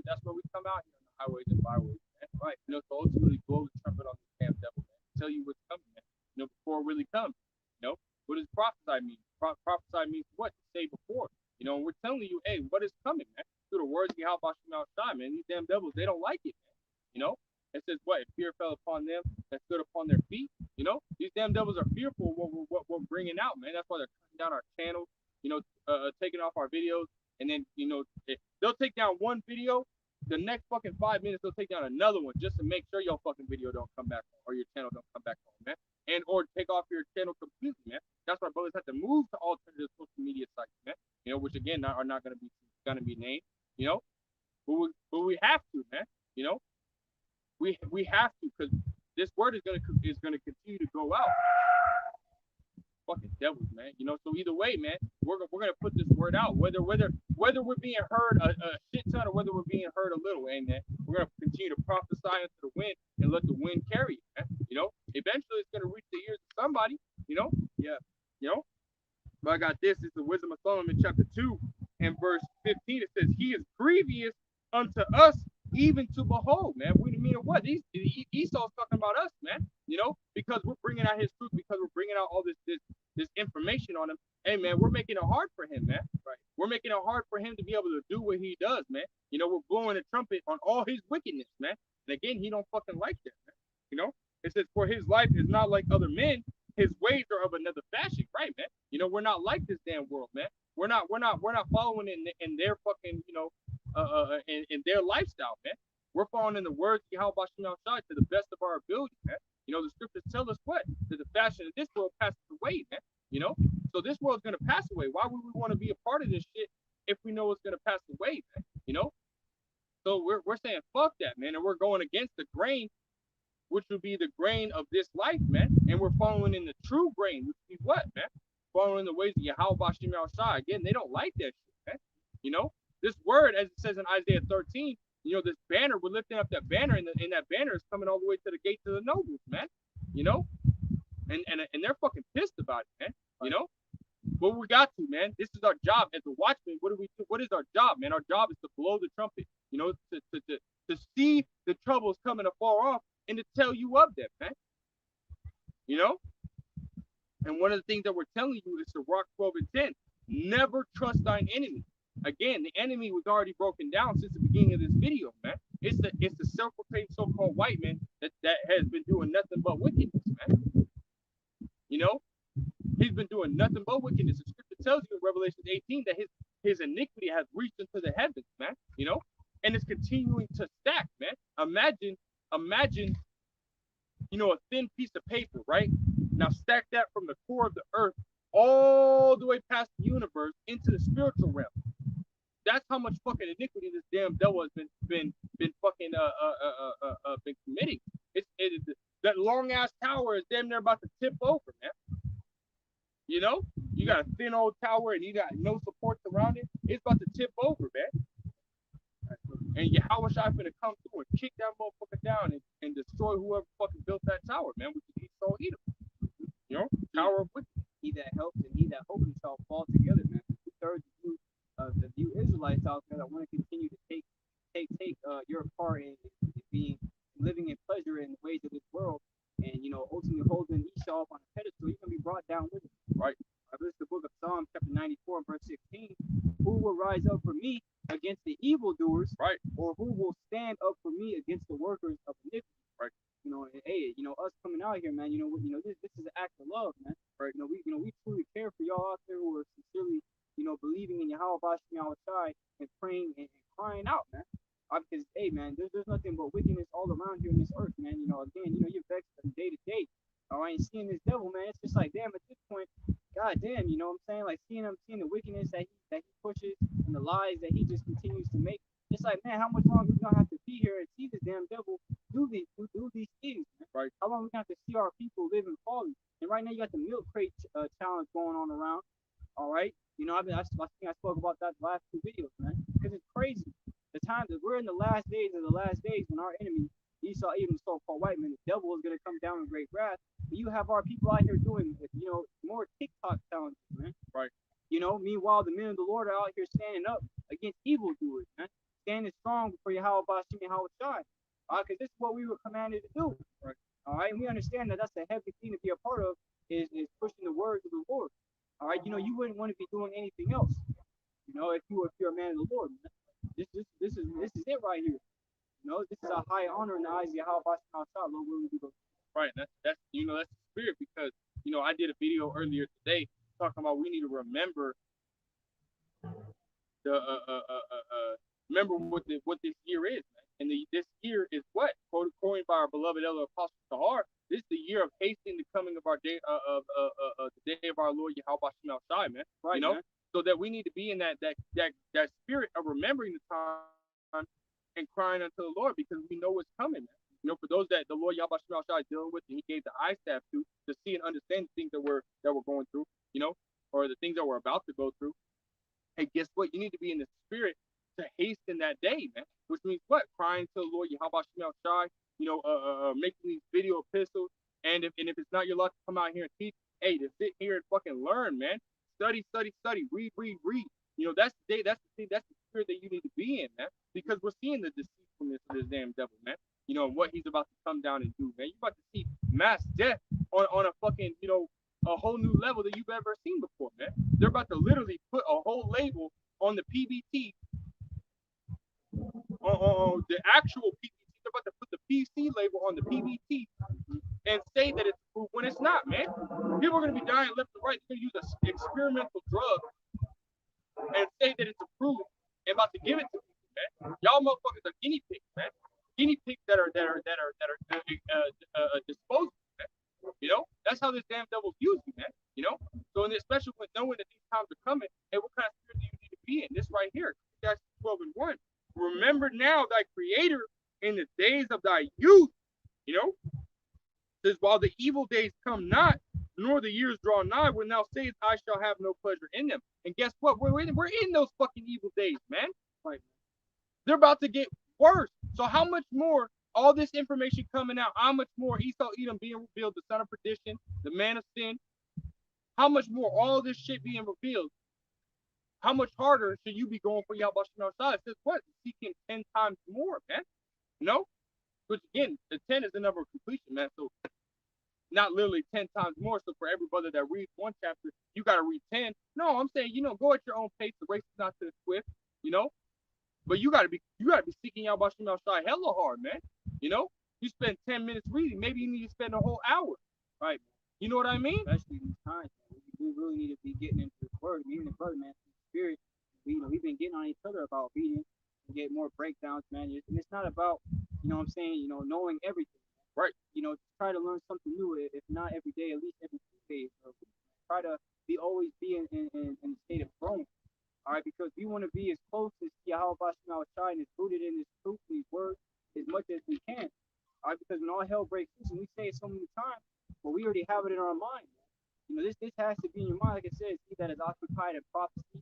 come out here on the highways and byways. Right, to ultimately blow the trumpet on this damn devil, man. Tell you what's coming, man. Before it really comes. What does prophesy mean? Prophesy means what? To say before. And we're telling you, hey, what is coming, man? Through the words of Yahweh outside, man. These damn devils, they don't like it, man. It says what? If fear fell upon them that stood upon their feet. These damn devils are fearful of what we're bringing out, man. That's why they're cutting down our channels, taking off our videos, and then, they'll take down one video. The next fucking 5 minutes, they'll take down another one just to make sure your fucking video don't come back on, or your channel don't come back on, man. And or take off your channel completely, man. That's why brothers have to move to alternative social media sites, man. Which again are not gonna be named, but we have to, man. We have to, because this word is gonna continue to go out. Fucking devils, man. So either way, man, we're gonna put this word out, whether we're being heard a shit ton or whether we're being heard a little, man. We're gonna continue to prophesy into the wind and let the wind carry it, man. Eventually it's gonna reach the ears of somebody, yeah, But I got this. It's the Wisdom of Solomon, chapter 2 and verse 15. It says, "He is grievous unto us, even to behold," man. We mean what? Esau's talking about us, man. Because we're bringing out his truth, because we're bringing out all this information on him. Hey, man, we're making it hard for him, man. Right? We're making it hard for him to be able to do what he does, man. We're blowing a trumpet on all his wickedness, man. And again, he don't fucking like that, man. It says, "For his life is not like other men, his ways are of another fashion, right, man? You know, we're not like this damn world, man. We're not following in their fucking, in their lifestyle, man. We're following in the words of Yahweh Shem Shai to the best of our ability, man. You know, the scriptures tell us what? That the fashion of this world passes away, man. You know? So this world's gonna pass away. Why would we want to be a part of this shit if we know it's gonna pass away, man? You know? So we're saying fuck that, man, and we're going against the grain, which would be the grain of this life, man. And we're following in the true grain, which would be what, man? Following the ways of Yahweh Bashim Shai. Again, they don't like that shit, man. You know? This word, as it says in Isaiah 13, you know, this banner, we're lifting up that banner, and that banner is coming all the way to the gates of the nobles, man. You know? And they're fucking pissed about it, man. You know? But we got to, man. This is our job as a watchman. What do we do? What is our job, man? Our job is to blow the trumpet, you know, to see the troubles coming afar off and to tell you of them, man. You know? And one of the things that we're telling you is to Rock 12 and 10. Never trust thine enemy. Again, the enemy was already broken down since the beginning of this video, man. It's the self-proclaimed so-called white man that has been doing nothing but wickedness, man. You know? He's been doing nothing but wickedness. The scripture tells you in Revelation 18 that his iniquity has reached into the heavens, man. You know? And it's continuing to stack, man. Imagine, you know, a thin piece of paper, right? Now stack that from the core of the earth all the way past the universe into the spiritual realm. That's how much fucking iniquity this damn devil has been fucking been committing. That long ass tower is damn near about to tip over, man. You know, you got a thin old tower and you got no supports around it. It's about to tip over, man. And Yahweh Shai finna come through and kick that motherfucker down and destroy whoever fucking built that tower, man. We can Esau Edom. You know, tower of wickedness. He that helps and he that hopes shall fall together, man. 2/3 of you Israelites out there that want to continue to take your part in being living in pleasure in the ways of this world, and you know, ultimately holding Esau up on a pedestal, you're gonna be brought down with it. Right. This is the book of Psalms, chapter 94, verse 16. Who will rise up for me against the evildoers? Right. Or who will stand up for me against the workers of iniquity? Right. You know, and, hey, you know, us coming out here, man. You know, this is an act of love, man. Right. You know, we truly care for y'all out there who are sincerely, you know, believing in Yahweh Bashim Yahushai and praying and crying out, man. Because, hey, man, there's nothing but wickedness all around here in this earth, man. You know, again, you know, you're vexed from day to day. All right, and seeing this devil, man, it's just like, damn, at this point, god damn, you know what I'm saying? Like seeing the wickedness that he pushes and the lies that he just continues to make. It's like, man, how much longer we gonna have to be here and see this damn devil do these things, man? Right. How long we gonna have to see our people live in folly? And right now you got the milk crate challenge going on around. All right, you know, I think I spoke about that the last 2 videos, man, because it's crazy. The time that we're in the last days of the last days when our enemy Esau, even the so-called white man, the devil is gonna come down in great wrath. But you have our people out here doing, you know, more TikTok challenges, man. Right. You know, meanwhile, the men of the Lord are out here standing up against evildoers, man. Standing strong for Yahweh Bashim Yahweh Shai. Because this is what we were commanded to do. Right. All right. And we understand that that's a heavy thing to be a part of, is pushing the words of the Lord. All right. You know, you wouldn't want to be doing anything else. You know, if you're a man of the Lord, man. This is it right here. You know, this is a high honor in the eyes of Yahweh Bashim Yahweh Shai. Lord, where we go. Right. That's you know, that's the spirit, because you know, I did a video earlier today talking about we need to remember the remember what this year is, man. And this year is what, coined by our beloved elder apostle Tahar. This is the year of hastening the coming of our day of the day of our Lord Yahweh Bashim Shai, man. Right, you know, man. So that we need to be in that spirit of remembering the time and crying unto the Lord, because we know what's coming, man. You know, for those that the Lord Yahweh Shai is dealing with, and He gave the eye staff to see and understand the things that we're going through, you know, or the things that we're about to go through. Hey, guess what? You need to be in the spirit to hasten that day, man. Which means what? Crying to the Lord Yahweh Shai, you know, making these video epistles, and if it's not your luck to come out here and teach, hey, to sit here and fucking learn, man. Study, read. You know, that's the day, that's the spirit that you need to be in, man. Because we're seeing the deceitfulness of this damn devil, man. You know, and what he's about to come down and do, man. You're about to see mass death on a fucking, you know, a whole new level that you've ever seen before, man. They're about to literally put a whole label on the PBT, on the actual PBT. They're about to put the PC label on the PBT and say that it's foolproof when it's not, man. People are gonna be dying left and right. They're gonna use an experimental drug and say that it's approved and about to give it to people, man. Y'all motherfuckers are guinea pigs, man. Guinea pigs that are disposable, man. You know, that's how this damn devil's using you, man. You know, so in especially when knowing that these times are coming, hey, what kind of spirit do you need to be in? This right here, Ecclesiastes 12:1. Remember now thy Creator in the days of thy youth. You know, says while the evil days come not, nor the years draw nigh, when thou sayest, I shall have no pleasure in them. And guess what? We're in those fucking evil days, man. Like, they're about to get worse. So how much more all this information coming out, how much more Esau Edom being revealed, the son of perdition, the man of sin, how much more all this shit being revealed, how much harder should you be going for Yahweh Shemel? It says what? Seek him 10 times more, man. You know? Which again, the 10 is the number of completion, man. So not literally 10 times more. So for every brother that reads one chapter, you got to read 10. No, I'm saying, you know, go at your own pace. The race is not to the swift, you know. But you gotta be seeking out Bashim outside hella hard, man. You know, you spend 10 minutes reading, maybe you need to spend a whole hour, right? You know what I mean? Especially these times, man. We really need to be getting into the word. Me and the brother, man, the spirit. We've been getting on each other about reading and get more breakdowns, man. And it's not about, you know what I'm saying, you know, knowing everything. Right. You know, just try to learn something new, if not every day, at least every 2 days. So try to always be in a state of growing. All right, because we want to be as close as Yahweh Bashim Shai and is rooted in His truth, these words, as much as we can. All right, because when all hell breaks loose, and we say it so many times, but we already have it in our mind. You know, this has to be in your mind. Like it says, he that is occupied in prophecy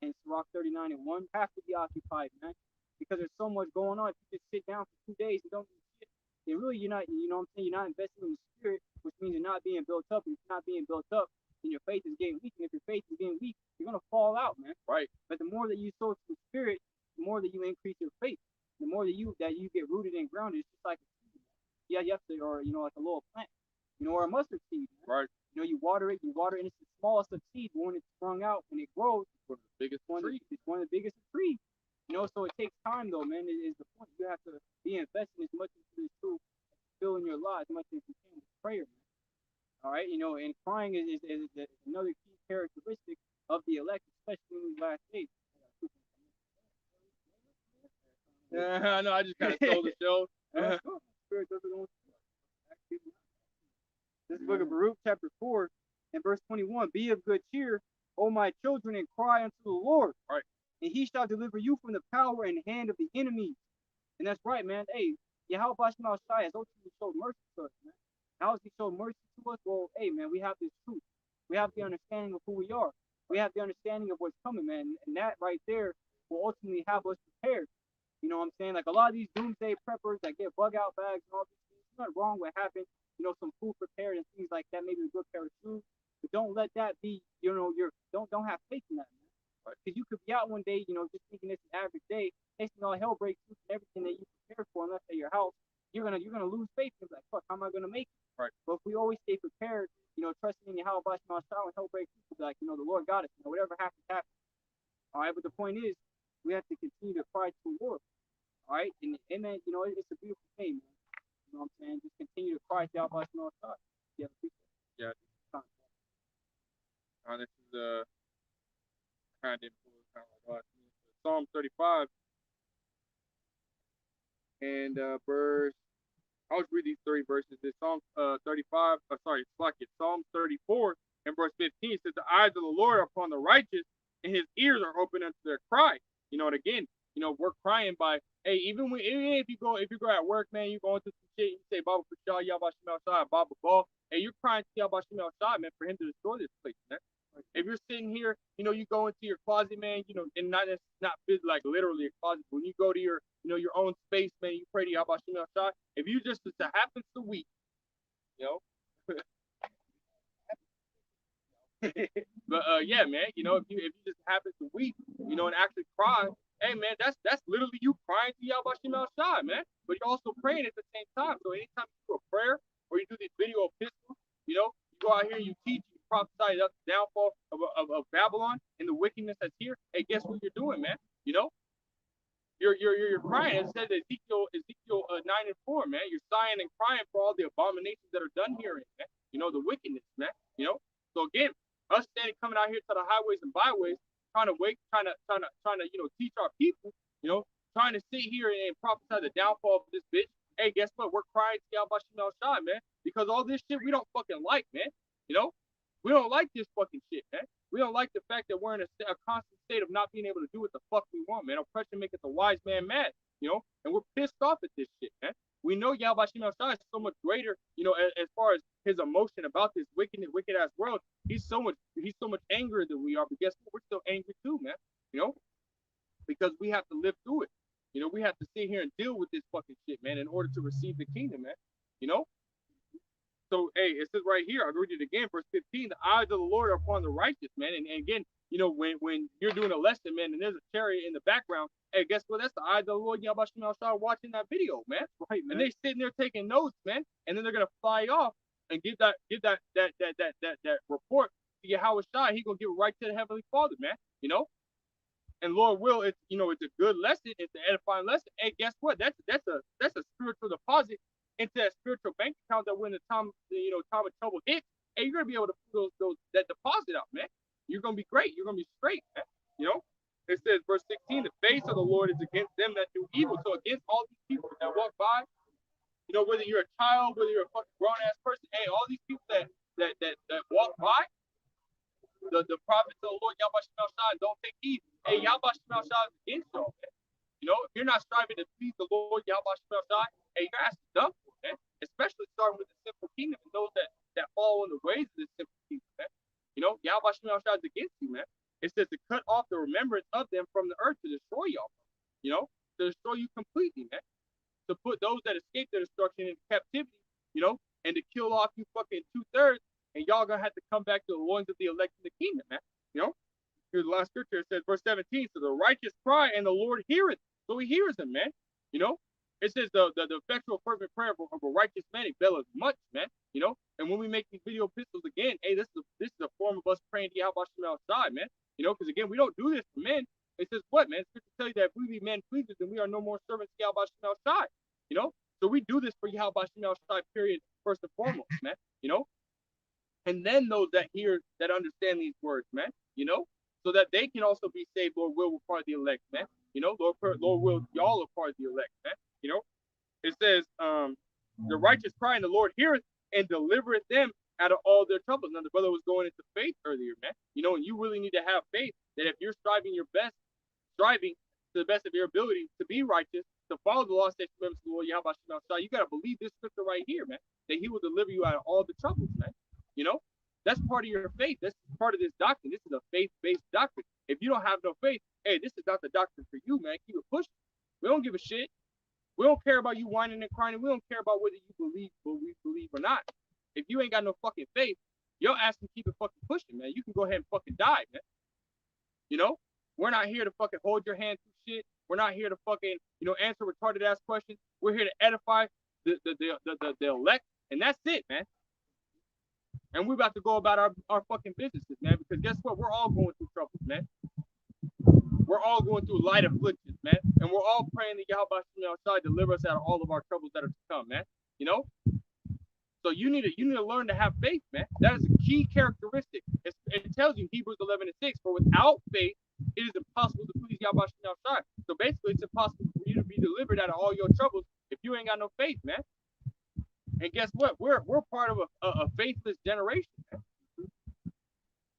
and Sirach 39:1 have to be occupied, man. Because there's so much going on. If you just sit down for 2 days and don't do shit, then really you're not, you know what I'm saying, you're not investing in the spirit, which means you're not being built up. And if you're not being built up, then your faith is getting weak. And if your faith is getting weak, you're gonna fall out, man. Right. But the more that you sow to the spirit, the more that you increase your faith. The more that you get rooted and grounded. It's just like a seed. Yeah, you have to, or you know, like a little plant, you know, or a mustard seed. Man. Right. You know, you water it, and it's the smallest of seeds. But when it's sprung out and it grows, it's one of the biggest trees. It's one of the biggest trees. You know, so it takes time though, man. It is the point. You have to be investing as much into this truth, filling your life as much as you can with prayer, man. All right, you know, and crying is another key characteristic of the elect, especially in these last days. Yeah, I know. I just kind of stole the show. This book of Baruch, chapter 4, and verse 21. Be of good cheer, O my children, and cry unto the Lord. Right. And he shall deliver you from the power and hand of the enemy. And that's right, man. Hey, Yahweh Bashim Shai has ultimately showed mercy to us, man. How has he shown mercy to us? Well, hey, man, we have this truth. We have the understanding of who we are. We have the understanding of what's coming, man. And that right there will ultimately have us prepared. You know what I'm saying? Like a lot of these doomsday preppers that get bug out bags and all these things, there's nothing wrong with having, you know, some food prepared and things like that, maybe a good pair of shoes. But don't let that be, you know, don't have faith in that, man. Because you could be out one day, you know, just thinking it's an average day, next thing all hell breaks loose and everything that you prepared for and left at your house, you're gonna lose faith and be like, fuck, how am I gonna make it? Right. But if we always stay prepared, you know, trusting in Yahweh Bashim Shai when hell breaks loose, be like, you know, the Lord got us, you know, whatever happens, happens. All right, but the point is, we have to continue to cry to the Lord. All right, and then, you know, it's a beautiful thing, man. You know what I'm saying? Just continue to cry to Yahweh Bashim Shai. Yeah. Yeah. This is kind of like Psalm 35 and verse. I was reading these 3 verses. This Psalm 35. Psalm 34 and verse 15 says, "The eyes of the Lord are upon the righteous, and His ears are open unto their cry." You know, and again, you know, we're crying by, hey, even if you go at work, man, you going through some shit, you say, Baba Kushal, Yahweh Shemel Shai, Baba Ball, hey, you're crying to Yahweh Shemel Shai, man, for him to destroy this place, man. If you're sitting here, you know, you go into your closet, man, you know, and not like literally a closet, but when you go to your, you know, your own space, man, you pray to Yahweh Shemel Shai, if you just happens to weep, you know, but yeah, man, you know, if you just happen to weep, you know, and actually cry, hey, man, that's literally you crying to Yahweh Shemel Shai, man. But you're also praying at the same time. So anytime you do a prayer or you do these video epistles, you know, you go out here and you teach, you prophesy the downfall of Babylon and the wickedness that's here. Hey, guess what you're doing, man? You know, you're crying. It says Ezekiel 9:4, man. You're sighing and crying for all the abominations that are done here, man. The wickedness, man. So again, us standing coming out here to the highways and byways, trying to teach our people, trying to sit here and prophesy the downfall of this bitch. Hey, guess what? We're crying to y'all Bashim Shai, man, because all this shit we don't fucking like, man. We don't like this fucking shit, man. We don't like the fact that we're in a constant state of not being able to do what the fuck we want, man. Oppression makes the wise man mad, and we're pissed off at this shit, man. We know Yahweh Shai is so much greater, as far as his emotion about this wicked ass world. He's so much angrier than we are, but guess what? We're still angry too, man. Because we have to live through it. We have to sit here and deal with this fucking shit, man, in order to receive the kingdom, man. So, hey, it says right here, I'll read it again, verse 15, the eyes of the Lord are upon the righteous, man. And again, when you're doing a lesson, man, and there's a chariot in the background, hey, guess what? That's the eyes of the Lord Yahweh watching that video, man. Right, man. And they sitting there taking notes, man. And then they're gonna fly off and give that report to Yahweh Shai. He's gonna give it right to the Heavenly Father, man. And Lord will, it's a good lesson, it's an edifying lesson. Hey, guess what? That's a spiritual deposit into that spiritual bank account that when the time of trouble hits, hey, you're gonna be able to pull that deposit out, man. You're gonna be great. You're gonna be straight, man. It says, verse 16, the face of the Lord is against them that do evil. So against all these people that walk by, whether you're a child, whether you're a fucking grown ass person, hey, all these people that walk by, the prophets of the Lord Yahweh Shai don't take heed. Hey, Yahweh Shai is against y'all, man. If you're not striving to please the Lord Yahweh Shai, hey, your ass is done for, man. Especially starting with the simple kingdom and those that follow in the ways of the simple kingdom, man. Yahweh Shai is against you, man. It says to cut off the remembrance of them from the earth, to destroy y'all, to destroy you completely, man. To put those that escape their destruction into captivity, and to kill off you fucking 2/3, and y'all gonna have to come back to the loins of the elect in the kingdom, man. Here's the last scripture. It says, verse 17, so the righteous cry and the Lord heareth. So he hears them, man. It says the effectual fervent prayer of a righteous man availeth much, man. And when we make these video epistles again, hey, this is a form of us praying to Yahweh outside, man. Because again, we don't do this for men. It says what, man? Scripture tell you that if we be men pleasers, then we are no more servants to Yahweh outside. So we do this for Yahweh outside, period, first and foremost, man. And then those that hear, that understand these words, man. So that they can also be saved. Lord will, we're part of the elect, man. Lord will, y'all are part of the elect, man. It says, the righteous cry and the Lord heareth and delivereth them out of all their troubles. Now, the brother was going into faith earlier, man. And you really need to have faith that if you're striving to the best of your ability to be righteous, to follow the law, statutes, commandments of the Lord Yahweh, you got to believe this scripture right here, man, that he will deliver you out of all the troubles, man. That's part of your faith. That's part of this doctrine. This is a faith-based doctrine. If you don't have no faith, hey, this is not the doctrine for you, man. Keep it pushing. We don't give a shit. We don't care about you whining and crying. We don't care about whether you believe what we believe or not. If you ain't got no fucking faith, your ass can keep it fucking pushing, man. You can go ahead and fucking die, man. We're not here to fucking hold your hand through shit. We're not here to fucking, answer retarded ass questions. We're here to edify the elect, and that's it, man. And we're about to go about our fucking businesses, man, because guess what? We're all going through troubles, man. We're all going through light afflictions, man. And we're all praying that Yahweh outside deliver us out of all of our troubles that are to come, man. So you need to learn to have faith, man. That is a key characteristic. It tells you, Hebrews 11:6, for without faith, it is impossible to please Yahweh outside. So basically, it's impossible for you to be delivered out of all your troubles if you ain't got no faith, man. And guess what? We're part of a faithless generation, man.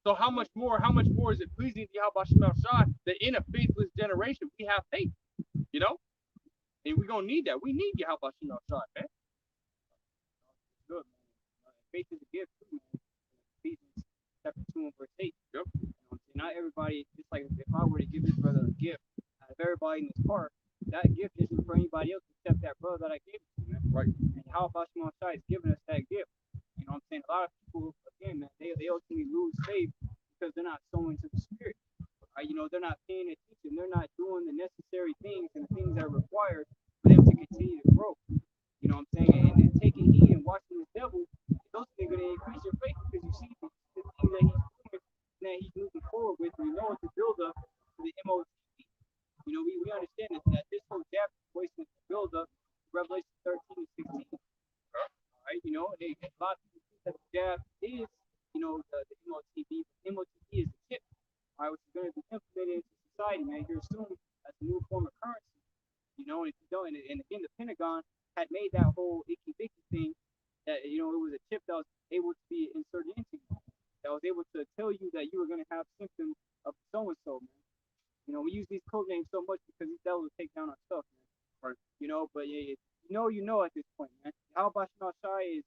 So how much more is it pleasing to Yahweh that in a faithless generation we have faith, And we're gonna need that. We need Yahweh man. Good, man. Faith is a gift, too, man. Ephesians chapter 2 and verse 8. Yep. Not everybody, just like if I were to give this brother a gift, out of everybody in this park, that gift isn't for anybody else except that brother that I gave it to, man. Right. And how about Shimon Shai is giving us that gift? You know what I'm saying? A lot of people, again, man, they ultimately lose faith because they're not sowing to the spirit. Right? They're not paying attention. They're not doing the necessary things and the things that are required for them to continue to grow. You know what I'm saying? And taking heed and watching the devil, those things are going to increase your faith because you see the things that he's doing, that he's moving forward with. You know it's a build up to the MOT. We understand that this whole chapter is wasting the build up to Revelation 13 and 16. Right? A lot of people think that the Pentagon had made that whole icky vicky thing that it was a chip that was able to be inserted into you, that was able to tell you that you were going to have symptoms of so and so, man. We use these code names so much because these devils take down our stuff, man. Right. But at this point, man. How about Shai is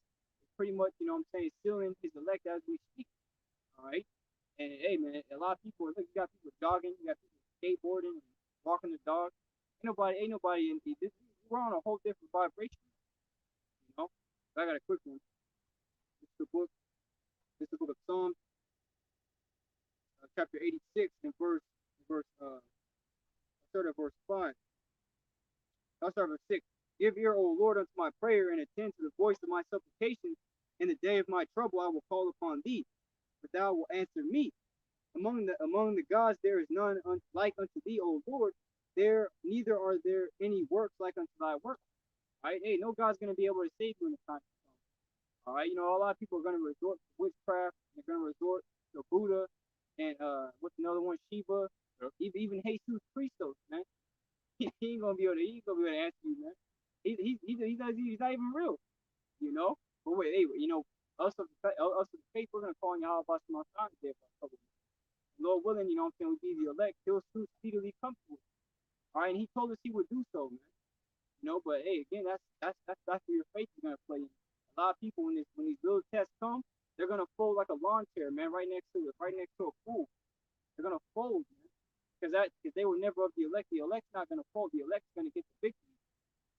pretty much, what I'm saying, still in his elect as we speak. All right. And hey, man, a lot of people, look, you got people jogging, you got people skateboarding, walking the dog. Ain't nobody in this. We're on a whole different vibration. I got a quick one. This is the book. This is the book of Psalms, chapter 86, and start at verse 5. I'll start at verse 6. Give ear, O Lord, unto my prayer, and attend to the voice of my supplication. In the day of my trouble, I will call upon thee, for thou wilt answer me. Among the gods there is none like unto thee, O Lord. Neither are there any works like unto thy works. All right, hey, no God's gonna be able to save you in the time to come. All right, a lot of people are gonna resort to witchcraft. They're gonna resort to Buddha and what's another one, Shiva, even Jesus Christos, man. He ain't gonna be able to answer you, man. He's not even real, But wait, hey, us of the faith, we're gonna call on Yahweh Shema Shai there for a couple of minutes. Lord willing, what I'm saying, we be the elect. He'll soon speedily come to us. All right, and he told us he would do so, man. But hey, again, that's where your faith is gonna play in. A lot of people when these little tests come, they're gonna fold like a lawn chair, man, right next to a pool. They're gonna fold, man, because they were never of the elect. The elect's not gonna fold. The elect's gonna get the victory.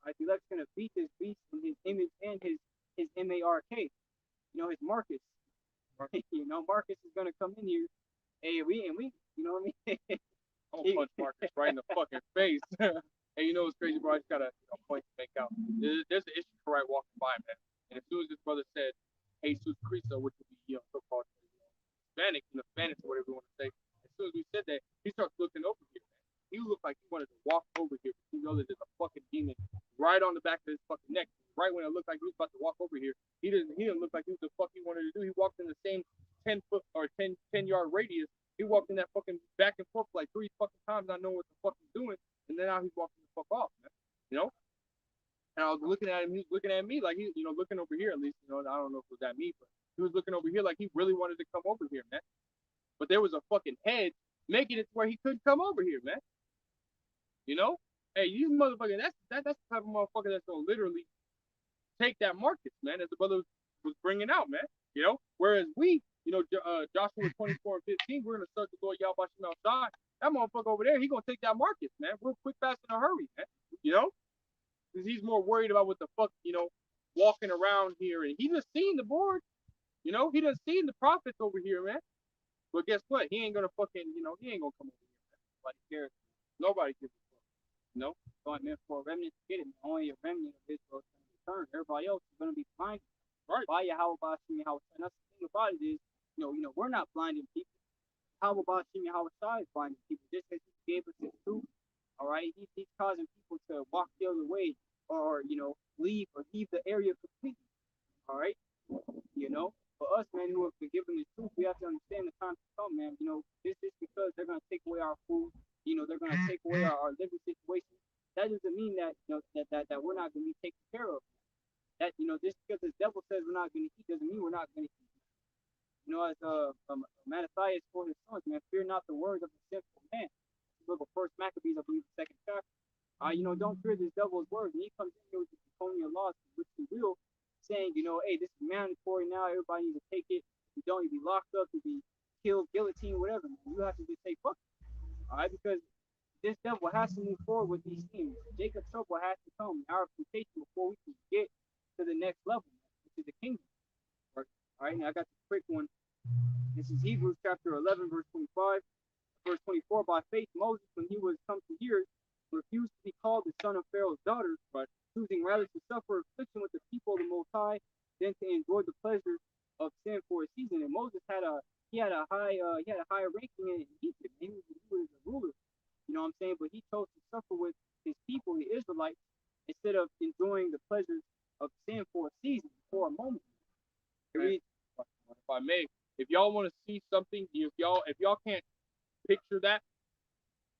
All right, the elect's gonna beat this beast in his image and his MARK. His Marcus. Marcus is gonna come in here. Hey, we, you know what I mean? I'm gonna punch Marcus right in the fucking face. And what's crazy, bro? I just got a point to make out. There's an issue right walking by, man. And as soon as this brother said Jesus Cristo, which would be so-called Spanish, Spanish or whatever you want to say, as soon as we said that, he starts looking over here, man. He looked like he wanted to walk over here. He knows that there's a fucking demon right on the back of his fucking neck. Right when it looked like he was about to walk over here, he didn't look like he was the fuck he wanted to do. He walked in the same 10-foot or 10-yard radius. He walked in that fucking back and forth like 3 fucking times, not knowing what the fuck he's doing, and then now he's walking the fuck off, man. And I was looking at him, he was looking at me like he, looking over here at least, I don't know if it was at me, but he was looking over here like he really wanted to come over here, man. But there was a fucking hedge making it to where he couldn't come over here, man. Hey, you motherfucker, that's the type of motherfucker that's gonna literally take that market, man, as the brother was bringing out, man. Whereas we, Joshua 24 and 15, we're gonna start the Lord Yahweh Shem outside. That motherfucker over there, he gonna take that market, man, real quick, fast, in a hurry, man. Because he's more worried about what the fuck, walking around here, and he just seen the board, he done seen the prophets over here, man. But guess what? He ain't gonna fucking, he ain't gonna come over here, man. Nobody cares. Nobody gives a fuck. So I meant for a remnant to get it. Only a remnant of Israel is going to return. Everybody else is going to be blinded. Right. By Yahweh Shimi Hawashai. And that's the thing about it is, we're not blinding people. Yahweh Shimi Hawashai is blinding people. Just as he gave us his truth, all right? He's causing people to walk the other way or leave the area completely. All right? For us, man, who have been given this truth, we have to understand the time to come, man. This is because they're going to take away our food. They're going to take away our living situation. That doesn't mean that that we're not going to be taken care of. That just because the devil says we're not going to eat doesn't mean we're not going to eat. As Mattathias told his sons, man, fear not the words of the sinful man. Look at First Maccabees, I believe, the second chapter. Don't fear this devil's words. And he comes in here with the draconian laws, which he will, saying, hey, this is mandatory now. Everybody needs to take it. If you don't, you'll be locked up, you'll be killed, guillotine, whatever. Man. You have to just say fuck it. All right, because this devil has to move forward with these things. Jacob's trouble has to come, our temptation, before we can get to the next level, which is the kingdom. All right, now I got the quick one. This is Hebrews chapter 11, verse 25. Verse 24, by faith Moses, when he was come to years, refused to be called the son of Pharaoh's daughter, but choosing rather to suffer affliction with the people of the Most High than to enjoy the pleasures of sin for a season. And Moses had a higher ranking in Egypt. He was a ruler, what I'm saying? But he chose to suffer with his people, the Israelites, instead of enjoying the pleasures of sin for a season, for a moment. If I may, if y'all want to see something, if y'all can't picture that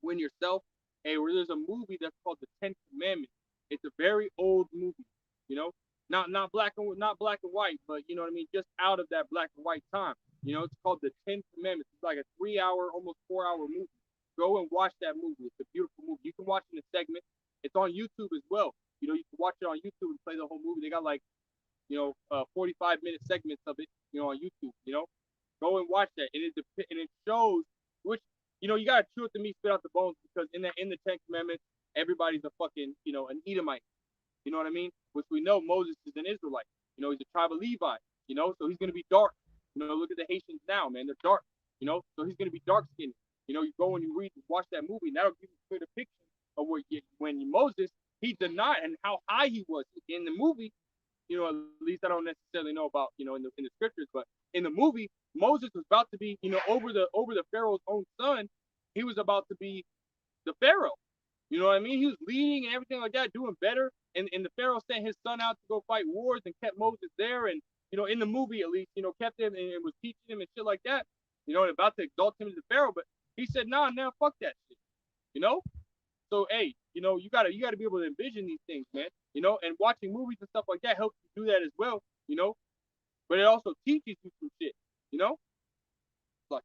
when yourself, hey, there's a movie that's called The Ten Commandments. It's a very old movie, you know, not black and white, but you know what I mean, just out of that black and white time. You know, it's called The Ten Commandments. It's like a 3 hour, almost 4 hour movie. Go and watch that movie. It's a beautiful movie. You can watch it in segments. It's on YouTube as well. You know, you can watch it on YouTube and play the whole movie. They got like 45-minute segments of it, on YouTube. Go and watch that, and it shows which you gotta chew it to meat, spit out the bones, because in the Ten Commandments, everybody's a fucking an Edomite. You know what I mean? Which we know Moses is an Israelite. He's a tribe of Levi. So he's gonna be dark. Look at the Haitians now, man. They're dark. So he's gonna be dark skinned. You go and you watch that movie, and that'll give you a clear depiction of when Moses, he denied and how high he was in the movie. At least I don't necessarily know about in the scriptures, but in the movie, Moses was about to be over the Pharaoh's own son. He was about to be the Pharaoh. You know what I mean? He was leading and everything like that, doing better. And the Pharaoh sent his son out to go fight wars and kept Moses there. And in the movie at least, kept him and was teaching him and shit like that. And about to exalt him as the Pharaoh, but he said, nah, fuck that shit. So hey, you gotta be able to envision these things, man. And watching movies and stuff like that helps you do that as well. But it also teaches you some shit. You know. Like,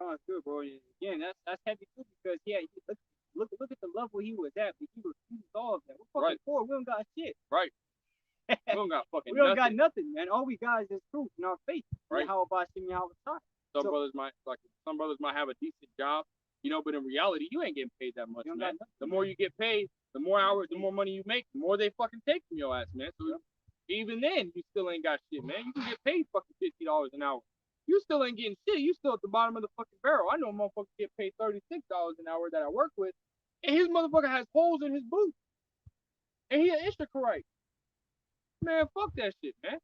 kind of good, bro. And again, that's heavy too, because look at the level he was at, but he refused all of that. We're fucking poor. We don't got shit. Right. We don't got fucking. We don't got nothing, man. All we got is this truth in our faith. Right. How about Shimmy? How about some brothers might have a decent job, but in reality, you ain't getting paid that much, man. The more you get paid, the more hours, the more money you make, the more they fucking take from your ass, man. So even then, you still ain't got shit, man. You can get paid fucking $50 an hour. You still ain't getting shit. You still at the bottom of the fucking barrel. I know a motherfucker get paid $36 an hour that I work with, and his motherfucker has holes in his boots, and he an Ishtakarite. Man, fuck that shit, man.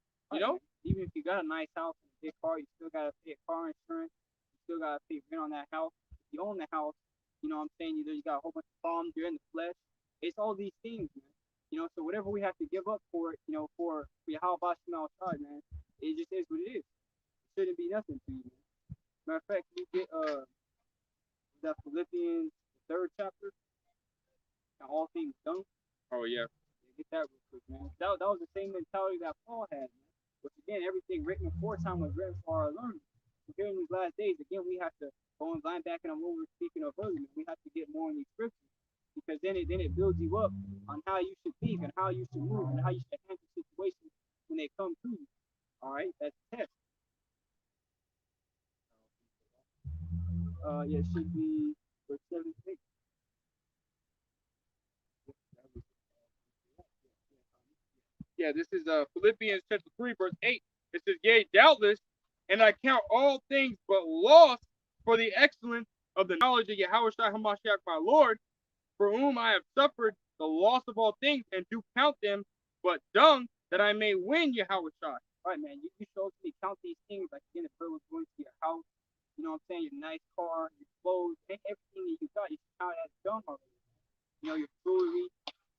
Even if you got a nice house and a big car, you still gotta pay car insurance. You still gotta pay rent on that house. If you own the house, you know what I'm saying? You got a whole bunch of problems. You're in the flesh. It's all these things, man. So whatever we have to give up for it, for Yahweh Shem outside, man, it just is what it is. It shouldn't be nothing to you, man. Matter of fact, you get that Philippians 3rd chapter, and all things done. Oh yeah. Get that real quick, man. That was the same mentality that Paul had, man. But again, everything written aforetime was written for our learning. So during these last days, again, we have to go and line back on what we were speaking of earlier. We have to get more in these scriptures, because then it builds you up on how you should think and how you should move and how you should handle situations when they come to you. All right, that's the test. Yeah, it should be verse 7-8. Yeah, this is Philippians chapter 3, verse 8. It says, yea, doubtless, and I count all things but loss for the excellence of the knowledge of Yahweh HaMashiach my Lord, for whom I have suffered the loss of all things, and do count them but dung, that I may win Yahweh Shai. Right, man. You show me count these things, like again, if it was going to your house, you know what I'm saying, your nice car, your clothes, everything that you got, you should count as dung already. Your jewelry,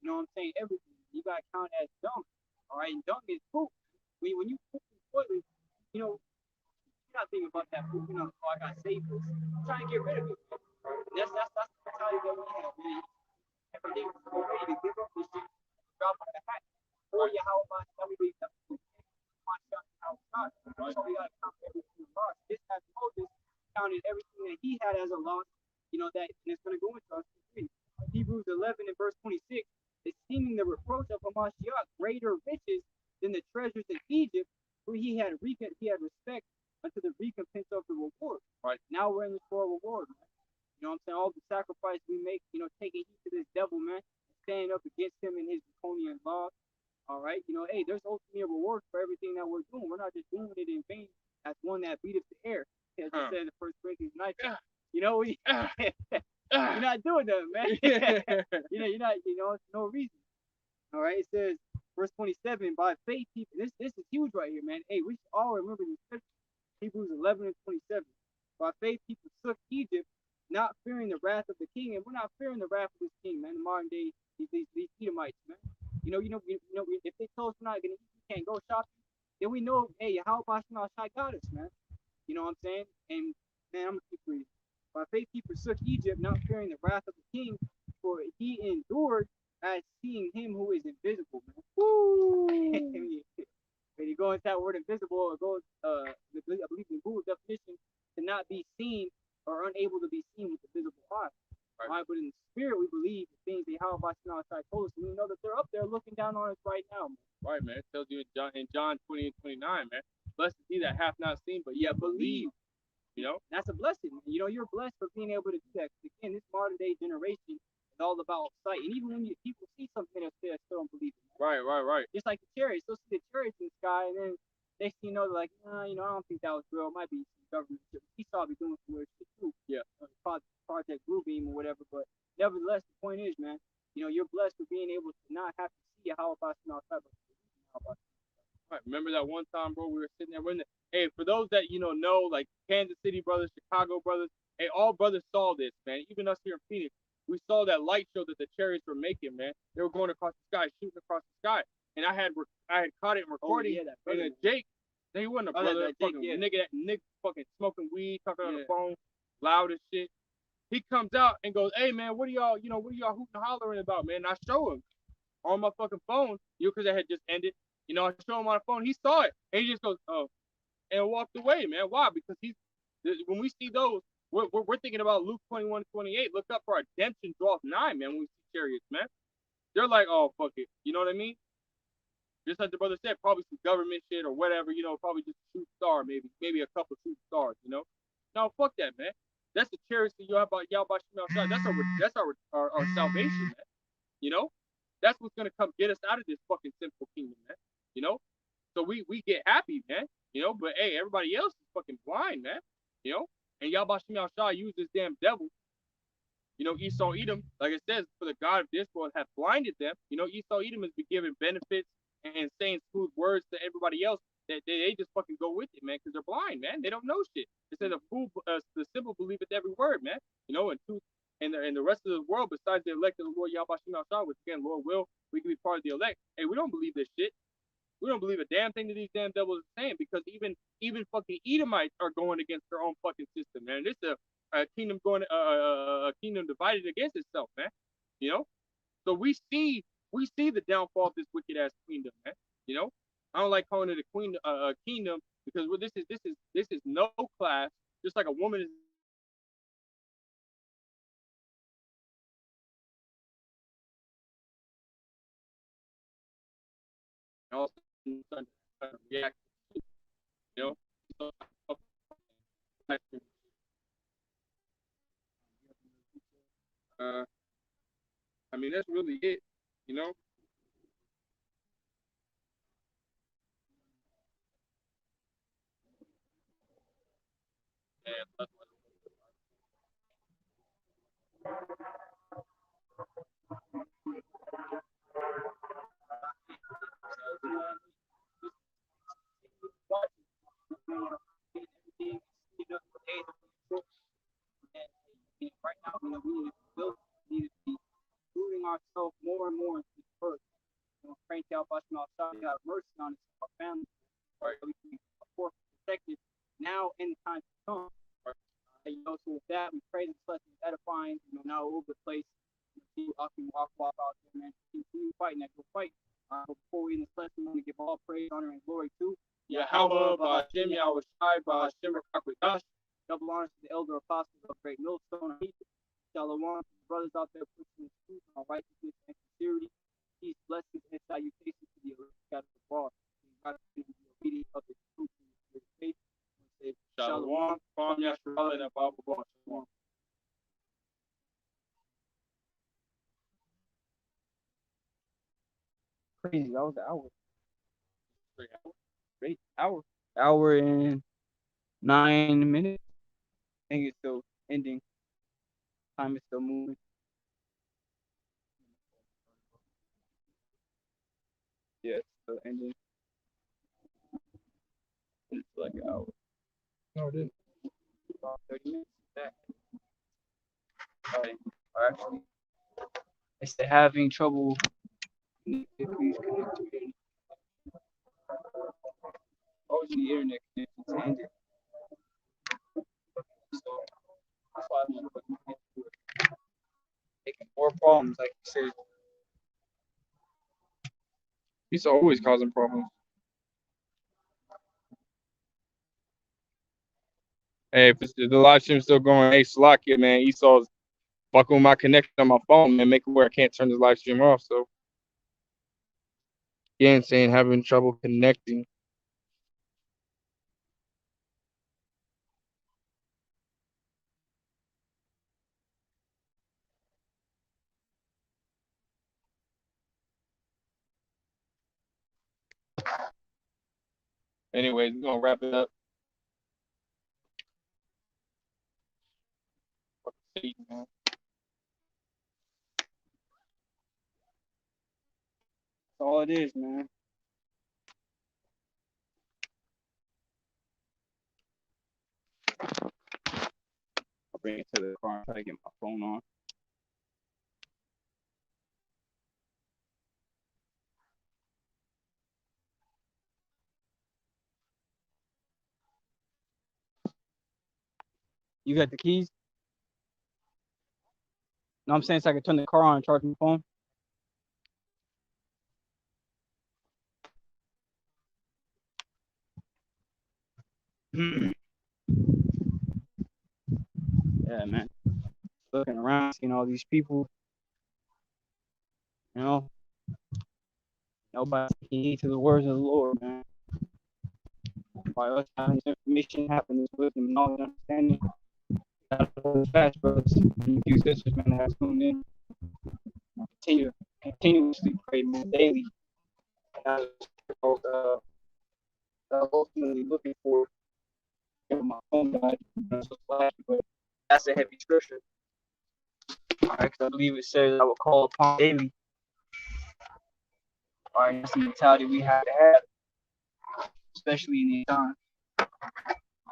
you know what I'm saying, everything. You gotta count as dung. All right, and dung is poop. When you poop in the toilet, you're not thinking about that poop. Oh, I gotta save this. I'm trying to get rid of it. That's the mentality that we have, man. Every day we're ready to give up this shit, drop on the hat, or Yahweh, everybody got to do. So we gotta count everything lost. This has Moses counted everything that he had as a loss. That and it's gonna go into us. Hebrews 11 and verse 26. Esteeming the reproach of Hamashiach greater riches than the treasures in Egypt, for he had respect unto the recompense of the reward. Right. Now we're in the store of reward, man. You know what I'm saying? All the sacrifice we make, taking heed to this devil, man, standing up against him and his draconian laws. All right, hey, there's ultimately a reward for everything that we're doing. We're not just doing it in vain as one that beateth the air, as it said in the 1 Corinthians 9. You're not doing that, man. You're not, it's no reason. All right, it says, verse 27, by faith, people, this is huge right here, man. Hey, we should all remember this scripture, Hebrews 11 and 27. By faith, people took Egypt, not fearing the wrath of the king, and we're not fearing the wrath of this king, man. The modern day, these Edomites, man. If they told us we're not gonna eat, we can't go shopping, then we know, hey, how about Shai got us, man? You know what I'm saying? And man, I'm gonna keep reading. By faith he forsook Egypt, not fearing the wrath of the king, for he endured as seeing him who is invisible, man. Woo. When you go into that word invisible, it goes, I believe in the Google definition, to not be seen or unable to be seen with the visible eye. Right. But in the spirit, we believe the things that Yahweh outside told us, and we know that they're up there looking down on us right now, man. Right, man. It tells you in John 20 and 29, man. Blessed is he that hath not seen, but yet believe. You know, that's a blessing. You know, you're blessed for being able to do that. Again, this modern day generation is all about sight, and even when people see something else, they still don't believe it. Right. Just like the chariots, they'll see the chariots in the sky, and then next thing you know, they're like, nah, I don't think that was real. It might be some government shit. Esau be doing some weird shit too. Yeah. Project Bluebeam or whatever. But nevertheless, the point is, man, you're blessed for being able to not have to see how about outside, but right. Remember that one time, bro? We were sitting there. Hey, for those that know, like Kansas City brothers, Chicago brothers, hey, all brothers saw this, man. Even us here in Phoenix, we saw that light show that the chariots were making, man. They were going across the sky, shooting across the sky, and I had caught it and recording. Oh, yeah, and then Jake, he wasn't a brother, that fucking Jake, nigga fucking smoking weed, talking on the phone, loud as shit. He comes out and goes, "Hey man, what are y'all hooting and hollering about, man?" And I show him on my fucking phone, because I had just ended. I show him on the phone. He saw it, and he just goes, "Oh," and walked away, man. Why? Because when we see those, we're thinking about Luke 21:28. Look up for redemption draweth nigh, man. When we see chariots, man, they're like, "Oh fuck it," you know what I mean? Just like the brother said, probably some government shit or whatever, probably just a shoot star, maybe a couple shoot stars, No, fuck that, man. That's the chariots that Yahweh outside. That's our salvation, man. That's what's gonna come get us out of this fucking sinful kingdom, man. So we get happy, man. But hey, everybody else is fucking blind, man. And Yahweh Shai used this damn devil. Esau Edom, like it says, for the God of this world hath blinded them. Esau Edom has been giving benefits and saying smooth words to everybody else that they just fucking go with it, man, because they're blind, man. They don't know shit. It says the simple believeth every word, man. And truth and the rest of the world, besides the elect of the Lord Yahweh Shai, which again, Lord will, we can be part of the elect. Hey, we don't believe this shit. We don't believe a damn thing that these damn devils are saying, because even fucking Edomites are going against their own fucking system, man. This is a kingdom a kingdom divided against itself, man. So we see the downfall of this wicked ass kingdom, man. I don't like calling it a kingdom, because this is no class, just like a woman is. Also react, you know. So, I mean, that's really it, And right now, we need to be moving ourselves more and more into the first. Pray to help us outside, have mercy on us, our family, right? We can be protected now and the time to come. So with that, we pray this lesson is edifying, now all over the place. See us walk out there, man. Continue fighting that good fight. But before we end this lesson, we want to give all praise, honor, and glory to Yahweh, Ba'ashem, Yahweh Shai, Ba'ashem, Rakakwadash. Double honors to the elder apostles of Great Millstone. Shalom to the brothers out there pushing the truth on righteousness and sincerity. Peace, blessings, and salutations to the elect scattered abroad. God be obedient of the truth and the faith. Shalom, Kwam Yashua, and Abba Shalom. Crazy, that was an hour. Great hour. Hour and 9 minutes. I think it's still ending. Time is still moving. Yeah, it's still ending. It's like an hour. No, it is. About 30 minutes back. Actually, I said having trouble. Oh, the internet connection ended. So that's why I'm making more problems, like you said. He's always causing problems. Hey, if the live stream's still going, hey, Slovakia, man, Esau's fucking with my connection on my phone, man, make it where I can't turn this live stream off. So, again, saying having trouble connecting. Anyways, we're gonna wrap it up. Deceit, man. That's all it is, man. I'll bring it to the car and try to get my phone on. You got the keys? No, I'm saying so I can turn the car on and charge my phone. Yeah, man. Looking around, seeing all these people, you know, nobody taking heed to the words of the Lord, man. By us having this information, having this wisdom and knowledge and understanding, gotta hold fast, brothers and a few sisters, man, that have tuned in. Continuously pray, man, daily. That's what I'm ultimately looking for. My phone died, but that's a heavy scripture. All right, because I believe it says I will call upon daily. All right, that's the mentality we have to have, especially in these times. All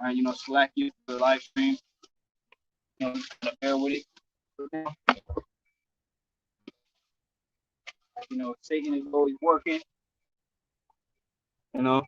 right, you know, slack you for the live stream. You know, gotta bear with it. You know, Satan is always working. You know,